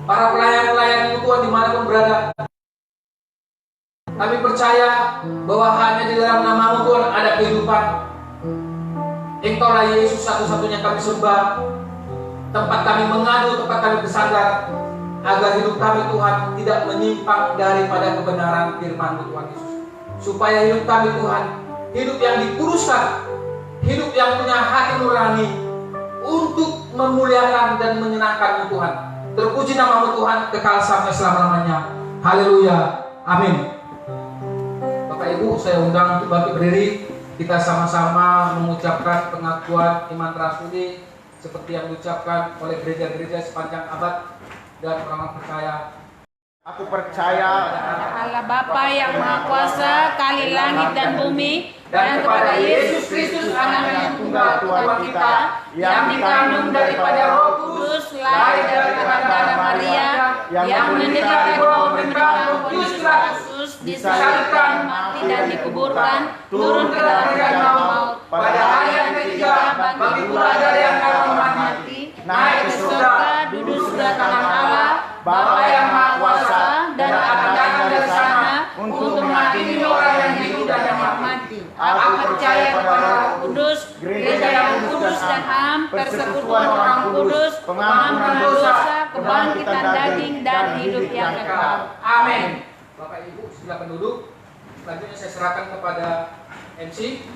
Para pelayan-pelayan-Mu Tuhan dimanapun berada, kami percaya bahwa hanya di dalam nama-Mu Tuhan ada kehidupan. Engkaulah Yesus satu-satunya kami sembah, tempat kami mengadu, tempat kami bersandar, agar hidup kami Tuhan tidak menyimpang daripada kebenaran firman-Mu Tuhan Yesus. Supaya hidup kami Tuhan, hidup yang dikuduskan, hidup yang punya hati nurani untuk memuliakan dan menyenangkan-Mu Tuhan. Terpuji nama-Mu Tuhan, kekal sampai selama-lamanya. Haleluya, amin. Bapak Ibu, saya undang untuk bangkit berdiri. Kita sama-sama mengucapkan pengakuan iman rasuli seperti yang diucapkan oleh gereja-gereja sepanjang abad dan orang percaya. Aku percaya Allah Bapa yang Maha Kuasa, kali langit dan bumi, dan kepada Yesus Kristus Anak yang tunggal Tuhan kita, yang dikandung daripada Roh Kudus, lahir dari Dara Maria, yang menderita di bawah pemerintahan Pontius Pilatus, disalibkan, mati dan dikuburkan, turun ke dalam kerajaan maut, pada hari yang ketiga bangkit pula dari antara orang mati, naik ke surga, duduk sebelah kanan Allah, Bapa yang Maha Kuasa, dan akan datang dari sana untuk menghakimi orang yang hidup dan yang mati. Aku percaya kepada Roh Kudus, gereja yang kudus dan am, persekutuan orang kudus, pengampunan dosa, kebangkitan daging, dan hidup yang kekal. Amin. Bapak Ibu silakan duduk. Selanjutnya saya serahkan kepada MC.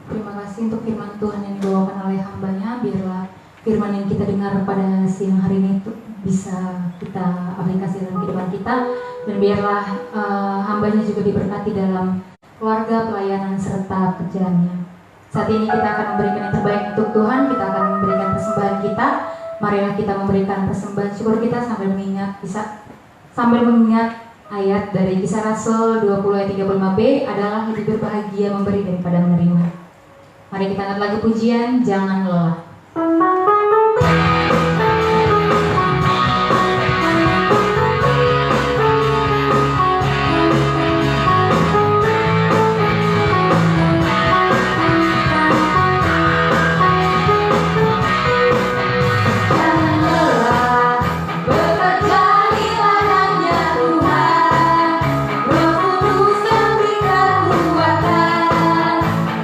Terima kasih untuk firman Tuhan yang dibawakan oleh hambanya. Biarlah firman yang kita dengar pada siang hari ini itu bisa kita aplikasi dalam kehidupan kita, dan biarlah hambanya juga diberkati dalam keluarga, pelayanan, serta pekerjaannya. Saat ini kita akan memberikan yang terbaik untuk Tuhan. Kita akan memberikan persembahan kita. Marilah kita memberikan persembahan syukur kita sambil mengingat ayat dari Kisah Rasul 20 ayat 35b adalah lebih berbahagia memberi daripada menerima. Mari kita angkat lagu pujian, Jangan Lelah.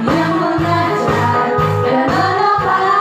Yang mengajar dan menopang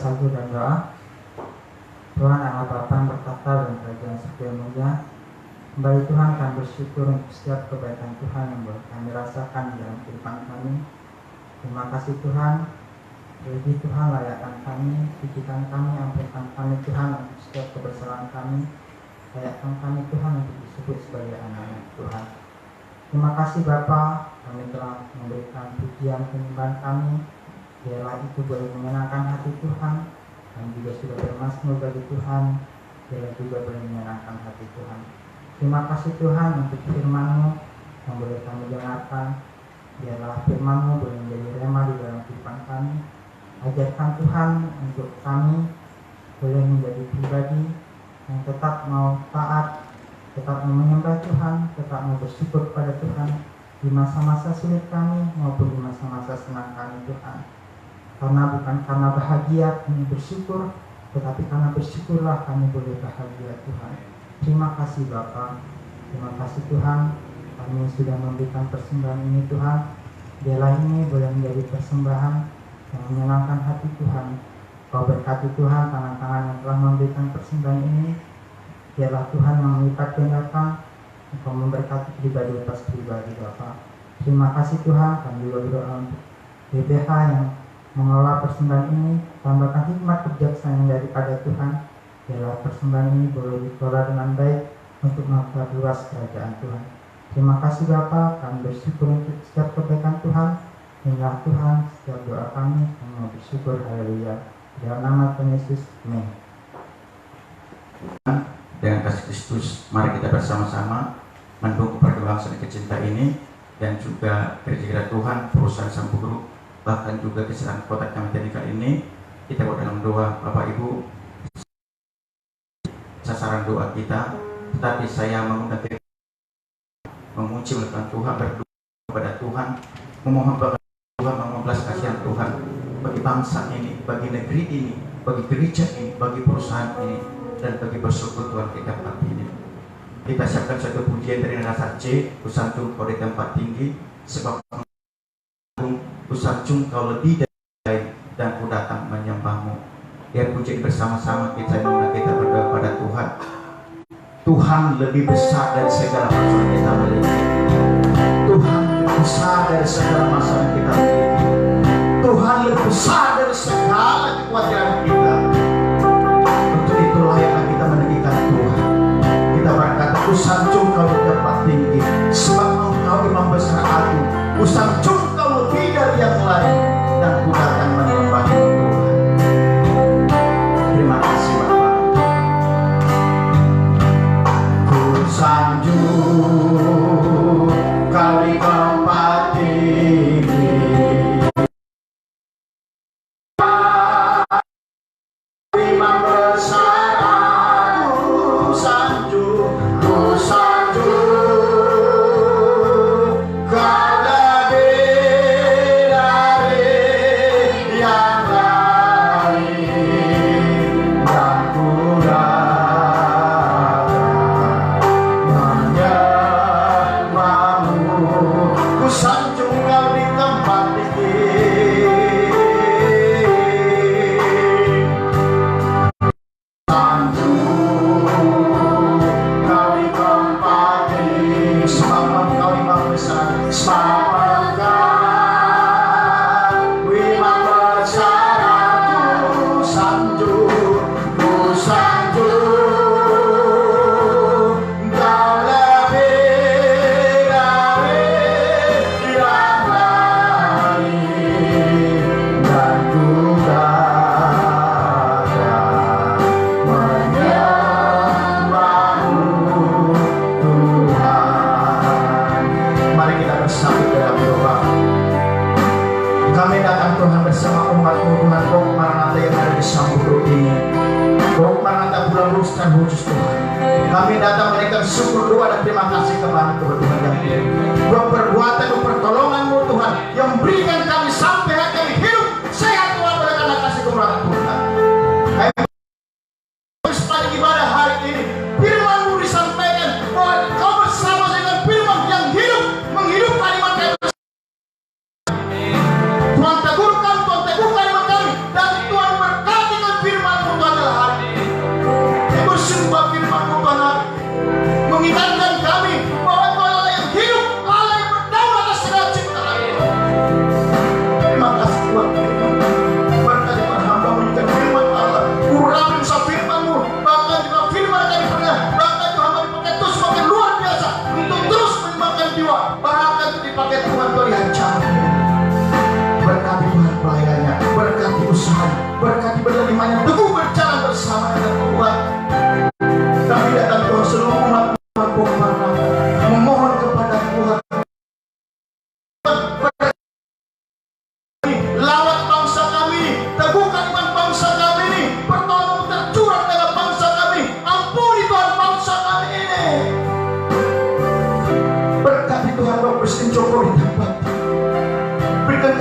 saja dan doa. Tuhan Allah Bapa yang bertata dan kerajaan surga mulia, kembali Tuhan kami bersyukur untuk setiap kebaikan Tuhan yang boleh kami rasakan dalam kehidupan kami. Terima kasih Tuhan, lebih Tuhan layakkan kami, pikiran kami, ampunkan kami Tuhan untuk setiap kebersalahan kami, layakkan kami Tuhan untuk disebut sebagai anak-anak Tuhan. Terima kasih Bapa, kami telah memberikan pujian penyembahan kami, biarlah itu boleh menyenangkan hati Tuhan. Kami juga sudah bermasmur bagi Tuhan, biarlah juga boleh menyenangkan hati Tuhan. Terima kasih Tuhan untuk firman-Mu yang boleh kami dengarkan. Biarlah firman-Mu boleh menjadi rema di dalam kehidupan kami. Ajarkan Tuhan untuk kami boleh menjadi pribadi yang tetap mau taat, tetap mau menyembah Tuhan, tetap mau bersyukur kepada Tuhan di masa-masa sulit kami maupun di masa-masa senang kami Tuhan. Karena bukan karena bahagia kami bersyukur, tetapi karena bersyukurlah kami boleh bahagia Tuhan. Terima kasih Bapa, terima kasih Tuhan, kami sudah memberikan persembahan ini Tuhan. Biarlah ini boleh menjadi persembahan yang menyenangkan hati Tuhan. Kau berkati Tuhan tangan-tangan yang telah memberikan persembahan ini. Biarlah Tuhan yang melipat gandakan, Engkau memberkati pribadi atas pribadi Bapa. Terima kasih Tuhan, kami juga berdoa untuk BPH yang mengelola persembahan ini, tambahkan hikmat kebijaksanaan daripada Tuhan. Biarlah persembahan ini boleh dikelola dengan baik untuk memperluas kerajaan Tuhan. Terima kasih Bapa, kami bersyukur untuk setiap kebaikan Tuhan. Inilah Tuhan setiap doa kami mau bersyukur, haleluya. Dalam nama Tuhan Yesus, amin. Dengan kasih Kristus, mari kita bersama-sama mendukung perkembangan kecinta ini dan juga gereja Tuhan, perusahaan Sang Guru, bahkan juga kesalahan kota kami kali ini. Kita buat dalam doa. Bapak Ibu, sasaran doa kita, tetapi saya mengundang kita memuji oleh Tuhan, berdoa kepada Tuhan, memohon kepada Tuhan, memohon belas kasihan Tuhan bagi bangsa ini, bagi negeri ini, bagi gereja ini, bagi perusahaan ini, dan bagi bersyukur Tuhan kita tempat ini. Kita siapkan satu pujian dari rasa C, Kusanjung Kau di tempat tinggi, sebab Kusanjung Kau lebih dari dan Ku datang menyembah-Mu. Biar pujian bersama-sama kita berdoa pada Tuhan. Tuhan lebih besar dari segala masalah kita miliki. Tuhan lebih besar dari segala masalah kita miliki. Tuhan lebih besar dari segala kekhawatiran kita. Untuk itulah yang kita menegakkan Tuhan. Kita berkata, Kusanjung Kau di tempat tinggi, sebab Engkau Imam besar agung. Kusanjung Kau lebih dari yang lain, dan Ku datang menyembah-Mu Tuhan. Terima kasih Bapak. Kusanjung Kau di tempat tinggi, Imam besar agung. Kusanjung, Kusanjung Kau lebih dari yang lain, dan Ku datang menyembah-Mu. Kusanjung Kau di tempat tinggi, Kau di tempat tinggi, sebab Engkau Imam besar, sebab Engkau Imam besar agung. Kusanjung, Kusanjung Kau lebih dari yang lain, dan Ku datang menyembah-Mu Tuhan. Mari kita bersama dalam doa. Kami datang Tuhan bersama umat-Mu Tuhan, Bok Maranatha yang ada di Samburu ini, Bok Maranatha bulan Rus dan khusus Tuhan. Kami datang menaikkan syukur, doa dan terima kasih kepada Tuhan yang hidup. Buat perbuatan dan pertolongan-Mu Tuhan yang berikan kami sampai hari kami hidup sehat Tuhan, pada karena kasih kemurahan Tuhan. Pada ibadah hari ini, firman-Mu disampaikan bahwa Kau bersama dengan firman yang hidup, menghidupkan iman kami. Tuhan teguhkan iman kami, dan Tuhan berkati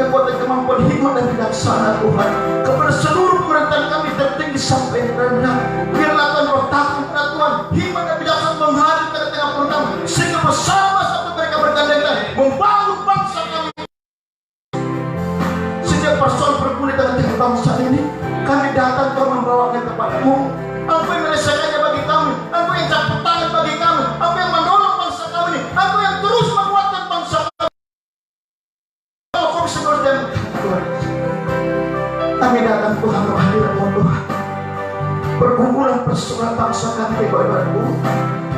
kekuatan, kemampuan, hikmat dan bijaksana Tuhan. Kepada seluruh pemerintahan kami tertinggi sampai yang rendah, biarlah Tuhan rotakan kepada Tuhan hikmat dan bijaksana menghadap ke tengah program, sehingga bersama-sama mereka bergandeng membangun bangsa kami. Sejak persoalan bergulir tengah bangsa ini, kami datang Tuhan membawakan kepada-Mu. Apa yang menyelesaikannya bagi kami, apa yang campur tangan bagi kami, apa yang menolong bangsa kami ini, apa yang terus menguatkan bangsa kami. Kami datang Tuhan menghadirat-Mu Tuhan, pergumulan persoalan bangsa kami kepada-Mu.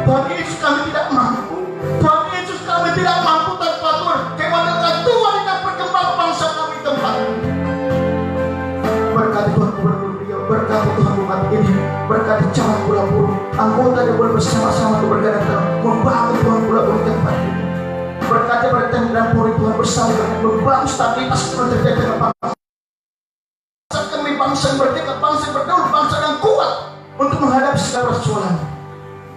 Tuhan Yesus, kami tidak mampu. Tuhan Yesus, kami tidak mampu tanpa Tuhan. Kekuatan Tuhan yang perkembang bangsa kami tempat. Berkati Tuhan gubernur beliau, berkati Tuhan umat ini, berkati calon pulau-pulau, anggota yang boleh bersama-sama untuk bergandeng membangun Tuhan pulau-pulau tempat ini. Berkati berkati dan Polri Tuhan bersama dengan membangun stabilitas Tuhan terjadi dalam bangsa kami, bangsa yang merdeka, bangsa yang berdaulat, bangsa yang kuat untuk menghadapi segala persoalan.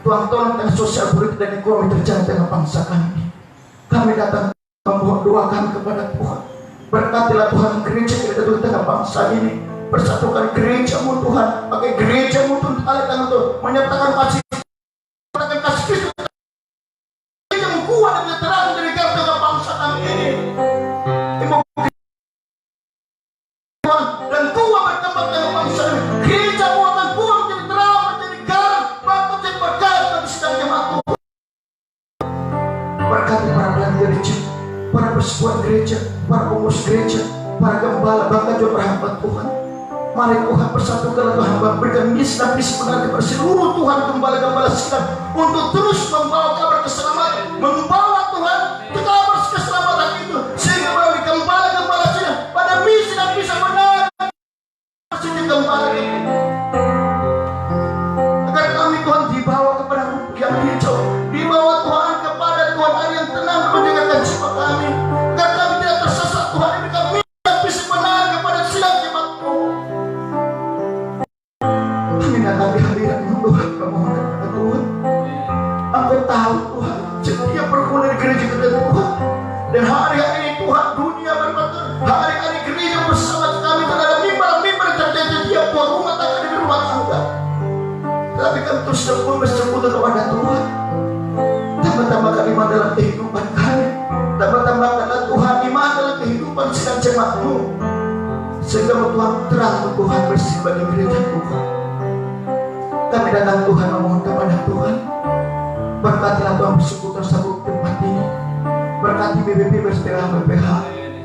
Tuhan tolong dengan sosial, politik dan ekonomi terjadi dengan bangsa kami. Kami datang membawa doa kami kepada Tuhan. Berkatilah Tuhan gereja kita di tengah bangsa ini. Persatukan gereja-Mu Tuhan, pakai gereja-Mu Tuhan, Tuhan menyertakan kasih Kristus yang kuat dan terang dari tengah bangsa kami ini. Tuhan dan kuat berkembang dalam bangsa ini. Gereja-Mu akan kuat menjadi terang, menjadi garam, bahkan menjadi berkat bagi sedang jemaat Tuhan. Berkati para pelayan gereja, para persekutuan gereja, para pengurus gereja, para gembala, bahkan juga para hamba Tuhan. Mari Tuhan persatukanlah Tuhan, berikan misi dan visi benar kepada seluruh Tuhan gembala-gembala sekalian untuk terus membawa kabar keselamatan, membawa Tuhan kabar keselamatan itu, sehingga melalui gembala-gembala sekalian pada misi dan visi benar sehingga gembala itu, agar kami Tuhan dibawa kepada rumput yang hijau, dibawa Tuhan kepada Tuhan air yang tenang menjaga jiwa kami, agar kami tidak tersesat Tuhan. Ini kami dan visi benar kepada sidang jemaat-Mu. Kami hadirat-Mu Tuhan, memohon kepada Tuhan. Aku tahu Tuhan, setiap pergumulan gereja kita Tuhan, dan hari-hari ini Tuhan dunia berkata, hari-hari gereja bersama kami Tuhan ada mimbar-mimbar terjadi tiap Tuhan rumah tangga di rumah tangga. Tapi kami terus bersekutu kepada Tuhan. Tambah-tambahkan iman dalam kehidupan kami, tambah-tambahkanlah Tuhan iman dalam kehidupan sidang jemaat-Mu, sehingga Tuhan terang Tuhan bersih bagi gereja Tuhan. Kami datang Tuhan memohon kepada Tuhan, berkatilah Tuhan persekutuan satu tempat ini, berkati BBP bersama BPH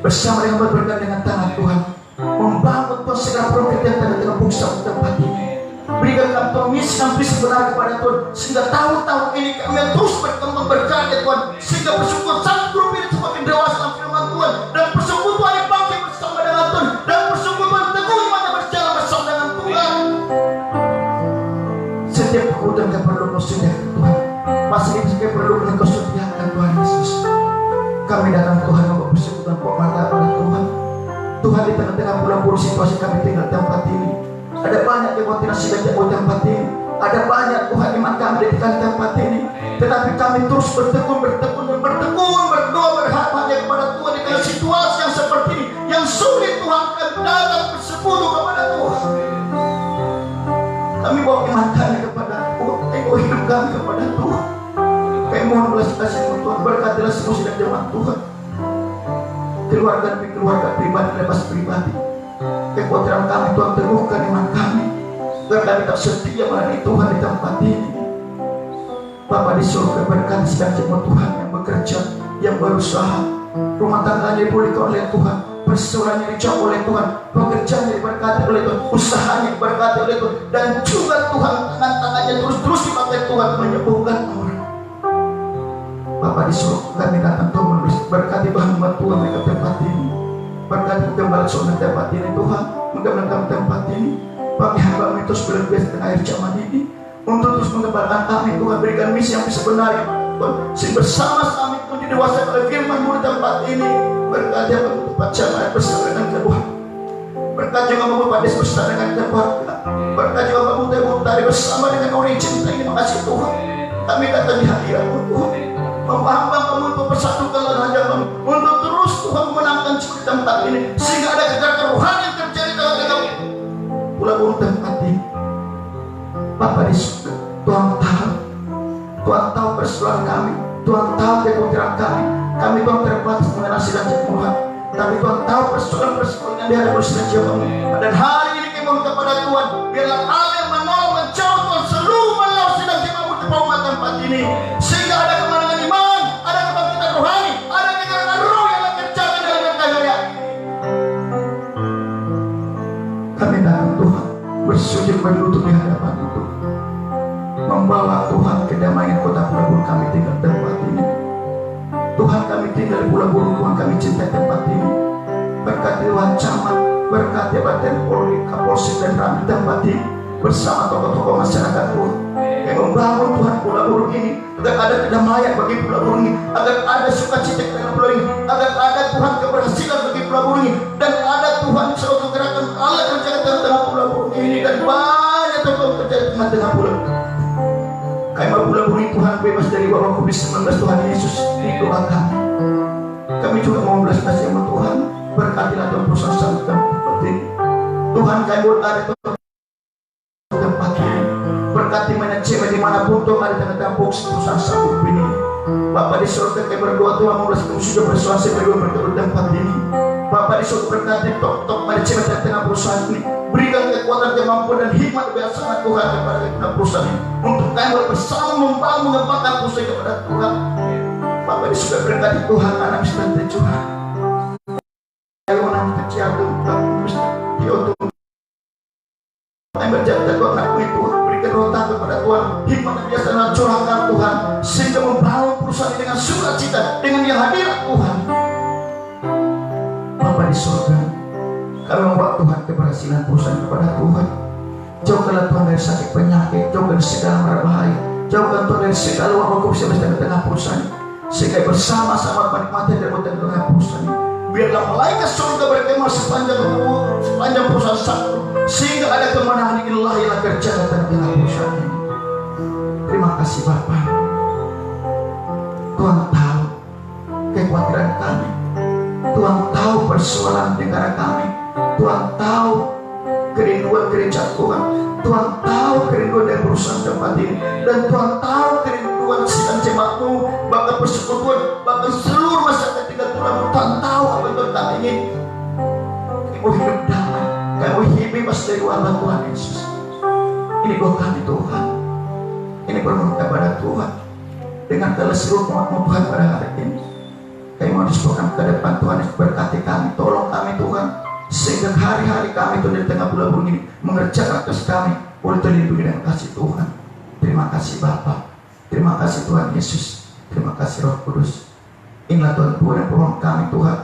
bersama dengan bergandengan tangan Tuhan, membangun Tuhan segala profit yang tengah bungsa tempat ini. Berikan kami Tuhan misi dan visi benar kepada Tuhan, sehingga tahun-tahun ini kami terus berkembang berkarya Tuhan, sehingga persekutuan satu grup ini semakin dewasa dalam firman Tuhan, dan persekutuan yang bangkit bersama dengan Tuhan, dan persekutuan teguh iman yang berjalan bersama dengan Tuhan. Setiap kebutuhan kami perlu Kau sediakan Tuhan, masih ini kami perlu Kau sediakan Tuhan Yesus. Kami datang Tuhan membawa persekutuan Kau mata pada Tuhan. Tuhan di tengah-tengah pulau-pulau situasi kami tinggal tempat ini, ada banyak yang mau tidak siap di tempat ini, ada banyak Tuhan iman kami di tempat ini, tetapi kami terus bertekun berdoa berharap hanya kepada Tuhan di tengah situasi yang seperti ini, yang sulit Tuhan. Kami datang bersekutu kepada Tuhan. Kami bawa iman kami kepada Tuhan, bawa hidup kami kepada Tuhan. Kami mohon belas kasih Tuhan, berkatilah semua sidang jemaat Tuhan, keluarga demi keluarga, pribadi lepas pribadi. Kekuatan kami Tuhan, teguhkan iman kami, agar kami tak setia melayani Tuhan di tempat ini. Bapa di surga, berkati sedang jemaat Tuhan yang bekerja, yang berusaha, rumah tangganya dipulihkan oleh Tuhan, persoalannya dijawab oleh Tuhan, pekerjaannya diberkati oleh Tuhan, usahanya diberkati oleh Tuhan, dan juga Tuhan tangan-tangannya terus dipakai Tuhan menyembuhkan orang. Bapa di surga, kami datang Tuhan berkati Tuhan umat Tuhan di tempat ini, berkati gembala surga tempat ini Tuhan, mengembalakan tempat ini, bagi hamba terus berbiasa dengan air zaman ini, untuk terus mengembalakan kami Tuhan, berikan misi yang sebenarnya Tuhan, sehingga bersama-sama Tuhan didewaskan oleh firman-Mu di tempat ini. Berkati yang membuat jamaah bersama dengan keluarga, berkati juga membuat desa bersama dengan keluarga, berkati juga membuat tari bersama dengan orang yang cinta ini. Makasih Tuhan, kami datang di hadirat-Mu Tuhan, memahami untuk persatukan hanya untuk terus Tuhan menang nyatakan di tempat ini, sehingga ada gerakan rohani yang terjadi dalam Pulau Burung tempat ini. Bapa di surga, Tuhan tahu persoalan kami, Tuhan tahu kebutuhan kami Tuhan terbatas mengenai dan Tuhan, tapi Tuhan tahu persoalan yang dihadapi oleh jiwamu. Dan hari ini kami mohon kepada Tuhan, biarlah Allah yang menolong menjauh Tuhan seluruh malam sedang jiwamu di bawah tempat ini, sehingga ada kemenangan iman, ada kebangkitan rohani, ada kegiatan roh yang terjadi dalam karya. Kami datang Tuhan bersujud berlutut di hadapan Tuhan, membawa Tuhan kedamaian kota Pulau Burung kami tinggal tempat ini. Tuhan kami tinggal di Pulau Burung, Tuhan kami cinta tempat ini. Berkati Tuhan Camat, berkati Bapak Polri, Kapolsek dan Ramil tempat ini, bersama tokoh-tokoh masyarakat Tuhan yang membangun Tuhan Pulau Burung ini, agar ada kedamaian bagi Pulau Burung ini, agar ada sukacita dalam Pulau ini, agar ada Tuhan keberhasilan bagi Pulau Burung ini, dan ada Tuhan suatu gerakan Allah kerjakan dalam tengah Pulau Burung ini, dan banyak tokoh kerja di tengah Pulau. Kami mau Pulau Burung Tuhan bebas dari wabah COVID-19 Tuhan Yesus, ini doa kami. Kami juga mau belas kasih sama Tuhan, berkatilah Tuhan perusahaan sampai tempat ini. Tuhan kami mau ada tempat ini, berkati manajemen dimanapun Tuhan ada tengah-tengah perusahaan sanggup ini. Bapak di surga kami berdoa Tuhan mau belas kami sudah bersuasi berdua berdoa tempat ini. Bapak di surga berkati top manajemen tengah perusahaan ini, berikan kekuatan, kemampuan dan hikmat biasa Tuhan kepada perusahaan ini, untuk kami bersama membangun mengembangkan perusahaan kepada Tuhan. Bapak di surga berkati Tuhan anak sedang tercurah. Kalau nanti terjatuh, kami berjata Tuhan anak itu berikan rotan kepada Tuhan, hikmat dan biasa dan curahkan Tuhan, sehingga membangun perusahaan ini dengan sukacita, dengan yang hadir Tuhan. Bapak di surga, kami membawa Tuhan keberhasilan perusahaan kepada Tuhan. Jauhkanlah Tuhan dari sakit penyakit, jauhkan segala mara bahaya, jauhkan Tuhan dari segala wabah COVID-19 di tengah perusahaan, sehingga bersama-sama menikmati dan tengah perusahaan. Biarlah malaikat surga berkemah sepanjang perusahaan satu, sehingga ada kemenangan ilahi yang kerja di tengah perusahaan ini. Terima kasih Bapak. Tuhan tahu kekhawatiran kami, Tuhan tahu persoalan negara kami, Tuhan tahu kerinduan gereja Tuhan, Tuhan tahu kerinduan dari perusahaan tempat ini, dan Tuhan tahu kerinduan sidang jemaat-Mu, bahkan persekutuan, bahkan seluruh masyarakat tinggal Tuhan. Tuhan tahu apa yang Tuhan ingin. Kami mau hidup damai, kami mau hidup bebas dari wabah Tuhan Yesus. Ini doa kami Tuhan, ini permohonan kepada Tuhan, dengan seluruh umat-Mu Tuhan pada hari ini. Kami mau disebutkan ke depan Tuhan, berkati kami, tolong kami Tuhan, sehingga hari-hari kami Tuhan di tengah Pulau Burung ini mengerjakan tugas kami boleh terlindungi dengan kasih Tuhan. Terima kasih Bapa, terima kasih Tuhan Yesus, terima kasih Roh Kudus. Inilah Tuhan Tuhan dan permohonan kami Tuhan,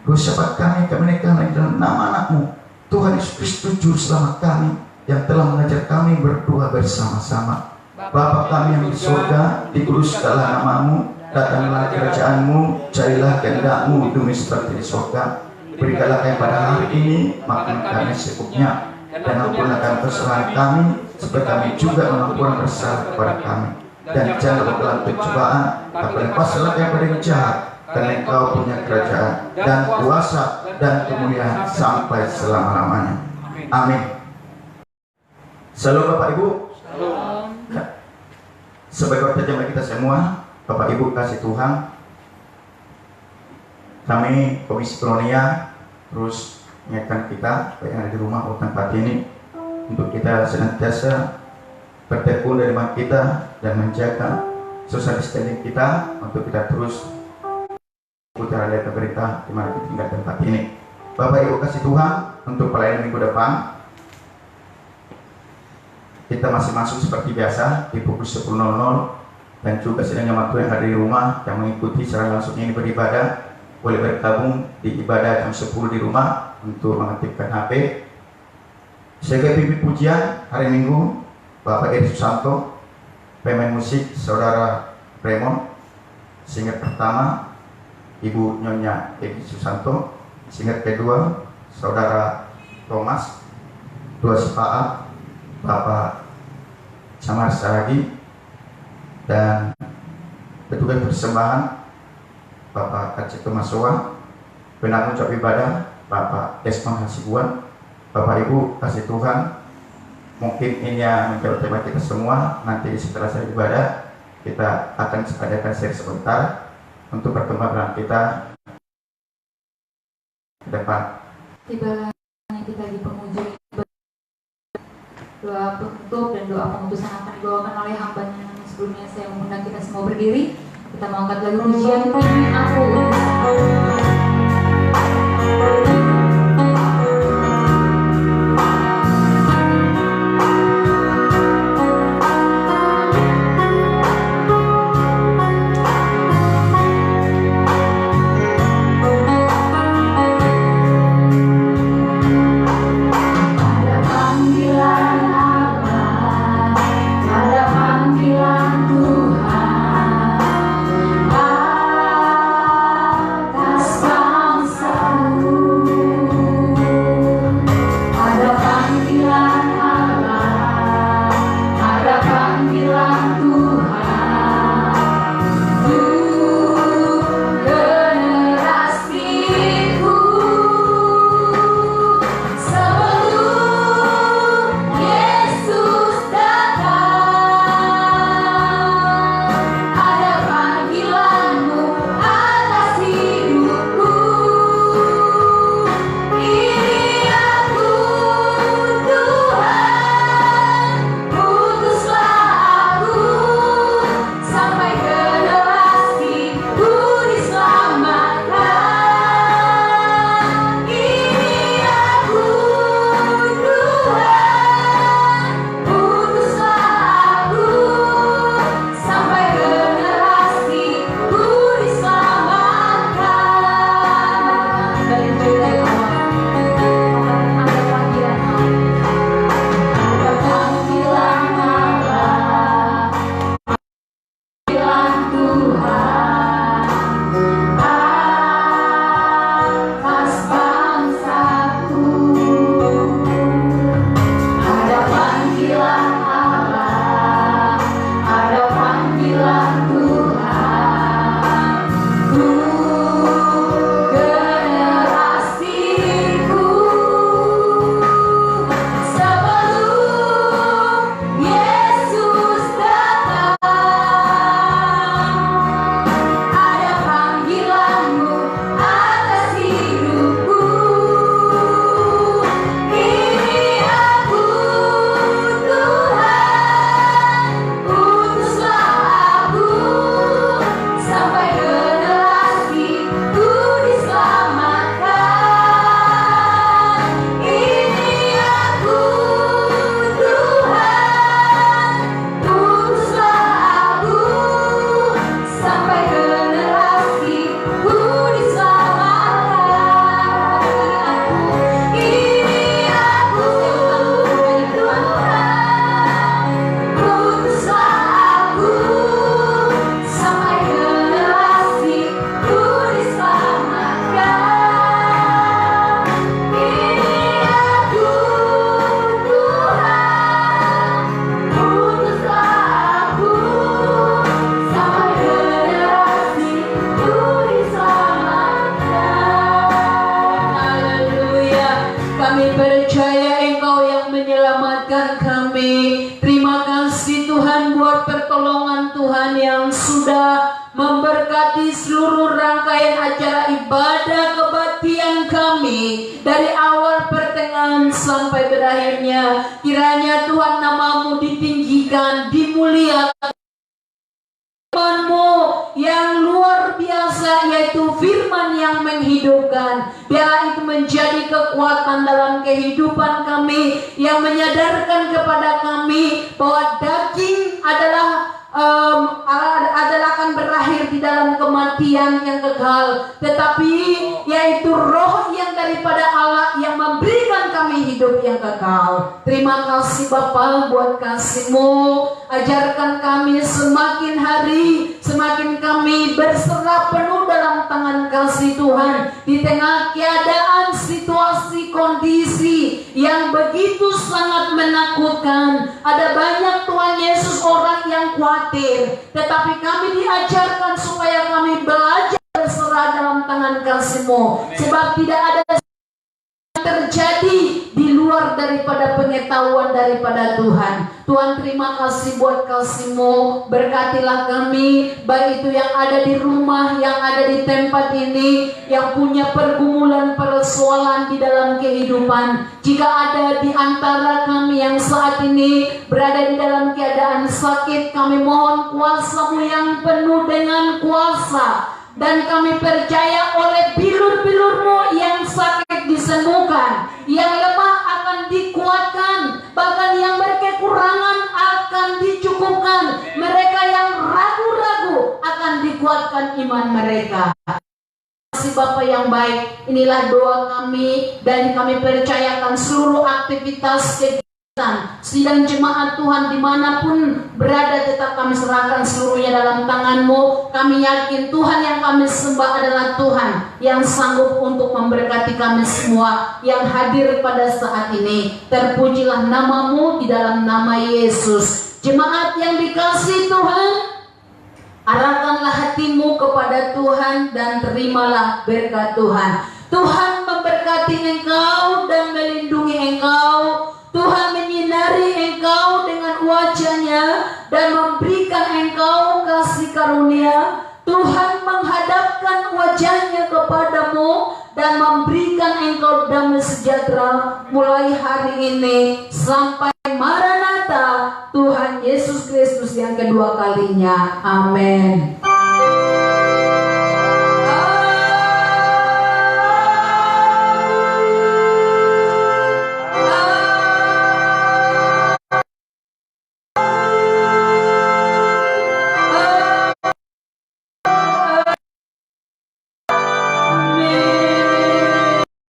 doa syafaat kami naikkan lagi dalam nama anak-Mu Tuhan Yesus Kristus Juru Selamat kami, yang telah mengajar kami berdoa bersama-sama. Bapa kami yang di surga, dikuduskanlah nama-Mu, datanglah kerajaan-Mu, jadilah kehendak-Mu di bumi seperti di surga. Berikanlah kami pada hari ini makan kami secukupnya, dan ampunkan kesalahan kami seperti kami juga mengampuni kesalahan kepada kami. Dan jangan bawa dalam pencobaan, tapi lepaslah kami dari yang jahat, karena Engkau punya kerajaan dan kuasa dan kemuliaan sampai selama-lamanya. Amin. Shalom Bapak Ibu. Sebagai warga jemaat kita semua, Bapak Ibu kasih Tuhan, kami Komisi Kolonia terus mengingatkan kita yang ada di rumah atau tempat ini, untuk kita senantiasa bertekun dari iman kita dan menjaga social distancing kita, untuk kita terus putar lihat berita di mana kita tinggal tempat ini. Bapak Ibu kasih Tuhan, untuk pelayanan minggu depan kita masih masuk seperti biasa di pukul 10.00, dan juga sidang jemaat yang ada di rumah yang mengikuti secara langsung ini beribadah boleh bergabung di ibadah jam 10 di rumah untuk mengaktifkan HP. Sebagai pimpin pujian hari Minggu Bapak Edi Susanto, pemain musik Saudara Raymond, singer pertama Ibu Nyonya Edi Susanto, singer kedua Saudara Thomas, dua sepaat Bapak Samar Saragi, dan petugas persembahan Bapak Kacik Masowa, penanggung jawab ibadah Bapak Desmond Hasibuan. Bapak Ibu kasih Tuhan, mungkin ini yang menjawab tema kita semua. Nanti setelah saya ibadah kita akan adakan share sebentar untuk perkembangan kita ke depan. Tibalah kita di penghujung doa penutup dan doa pengutusan akan dibawakan oleh hambanya. Namun sebelumnya saya mengundang kita semua berdiri. Kita mau angkat lagu pujian Ini Aku memberkati seluruh rangkaian acara ibadah kebaktian kami dari awal pertengahan sampai berakhirnya. Kiranya Tuhan namamu ditinggikan, dimuliakan, firman-Mu yang luar biasa, yaitu firman yang menghidupkan. Biarlah itu menjadi kekuatan dalam kehidupan kami, yang menyadarkan kepada kami bahwa daging adalah akan berakhir di dalam kematian yang kekal, tetapi yaitu roh yang daripada Allah yang memberikan kami hidup yang kekal. Terima kasih Bapa buat kasih-Mu. Ajarkan kami semakin hari semakin kami berserah penuh dalam tangan kasih Tuhan di tengah keadaan, situasi, kondisi yang begitu sangat menakutkan. Ada banyak Tuhan Yesus orang yang khawatir, tetapi kami diajarkan supaya kami belajar berserah berserah dalam tangan kasih-Mu. Sebab tidak ada terjadi di luar daripada pengetahuan daripada Tuhan. Tuhan, terima kasih buat kasih-Mu. Berkatilah kami, baik itu yang ada di rumah, yang ada di tempat ini, yang punya pergumulan, persoalan di dalam kehidupan. Jika ada di antara kami yang saat ini berada di dalam keadaan sakit, kami mohon kuasa-Mu yang penuh dengan kuasa. Dan kami percaya oleh bilur-bilur-Mu yang sakit disembuhkan, yang lemah akan dikuatkan, bahkan yang berkekurangan akan dicukupkan, mereka yang ragu-ragu akan dikuatkan iman mereka. Terima kasih Bapa yang baik, inilah doa kami dan kami percayakan seluruh aktivitas kegiatan sidang jemaat Tuhan dimanapun berada, tetap kami serahkan seluruhnya dalam tangan-Mu. Kami yakin Tuhan yang kami sembah adalah Tuhan yang sanggup untuk memberkati kami semua yang hadir pada saat ini. Terpujilah nama-Mu di dalam nama Yesus. Jemaat yang dikasihi Tuhan, arahkanlah hatimu kepada Tuhan dan terimalah berkat Tuhan. Tuhan memberkati engkau dan melindungi engkau. Tuhan menyinari engkau dengan wajah-Nya dan memberikan engkau kasih karunia. Tuhan menghadapkan wajah-Nya kepadamu dan memberikan engkau damai sejahtera mulai hari ini sampai Maranatha Tuhan Yesus Kristus yang kedua kalinya. Amin.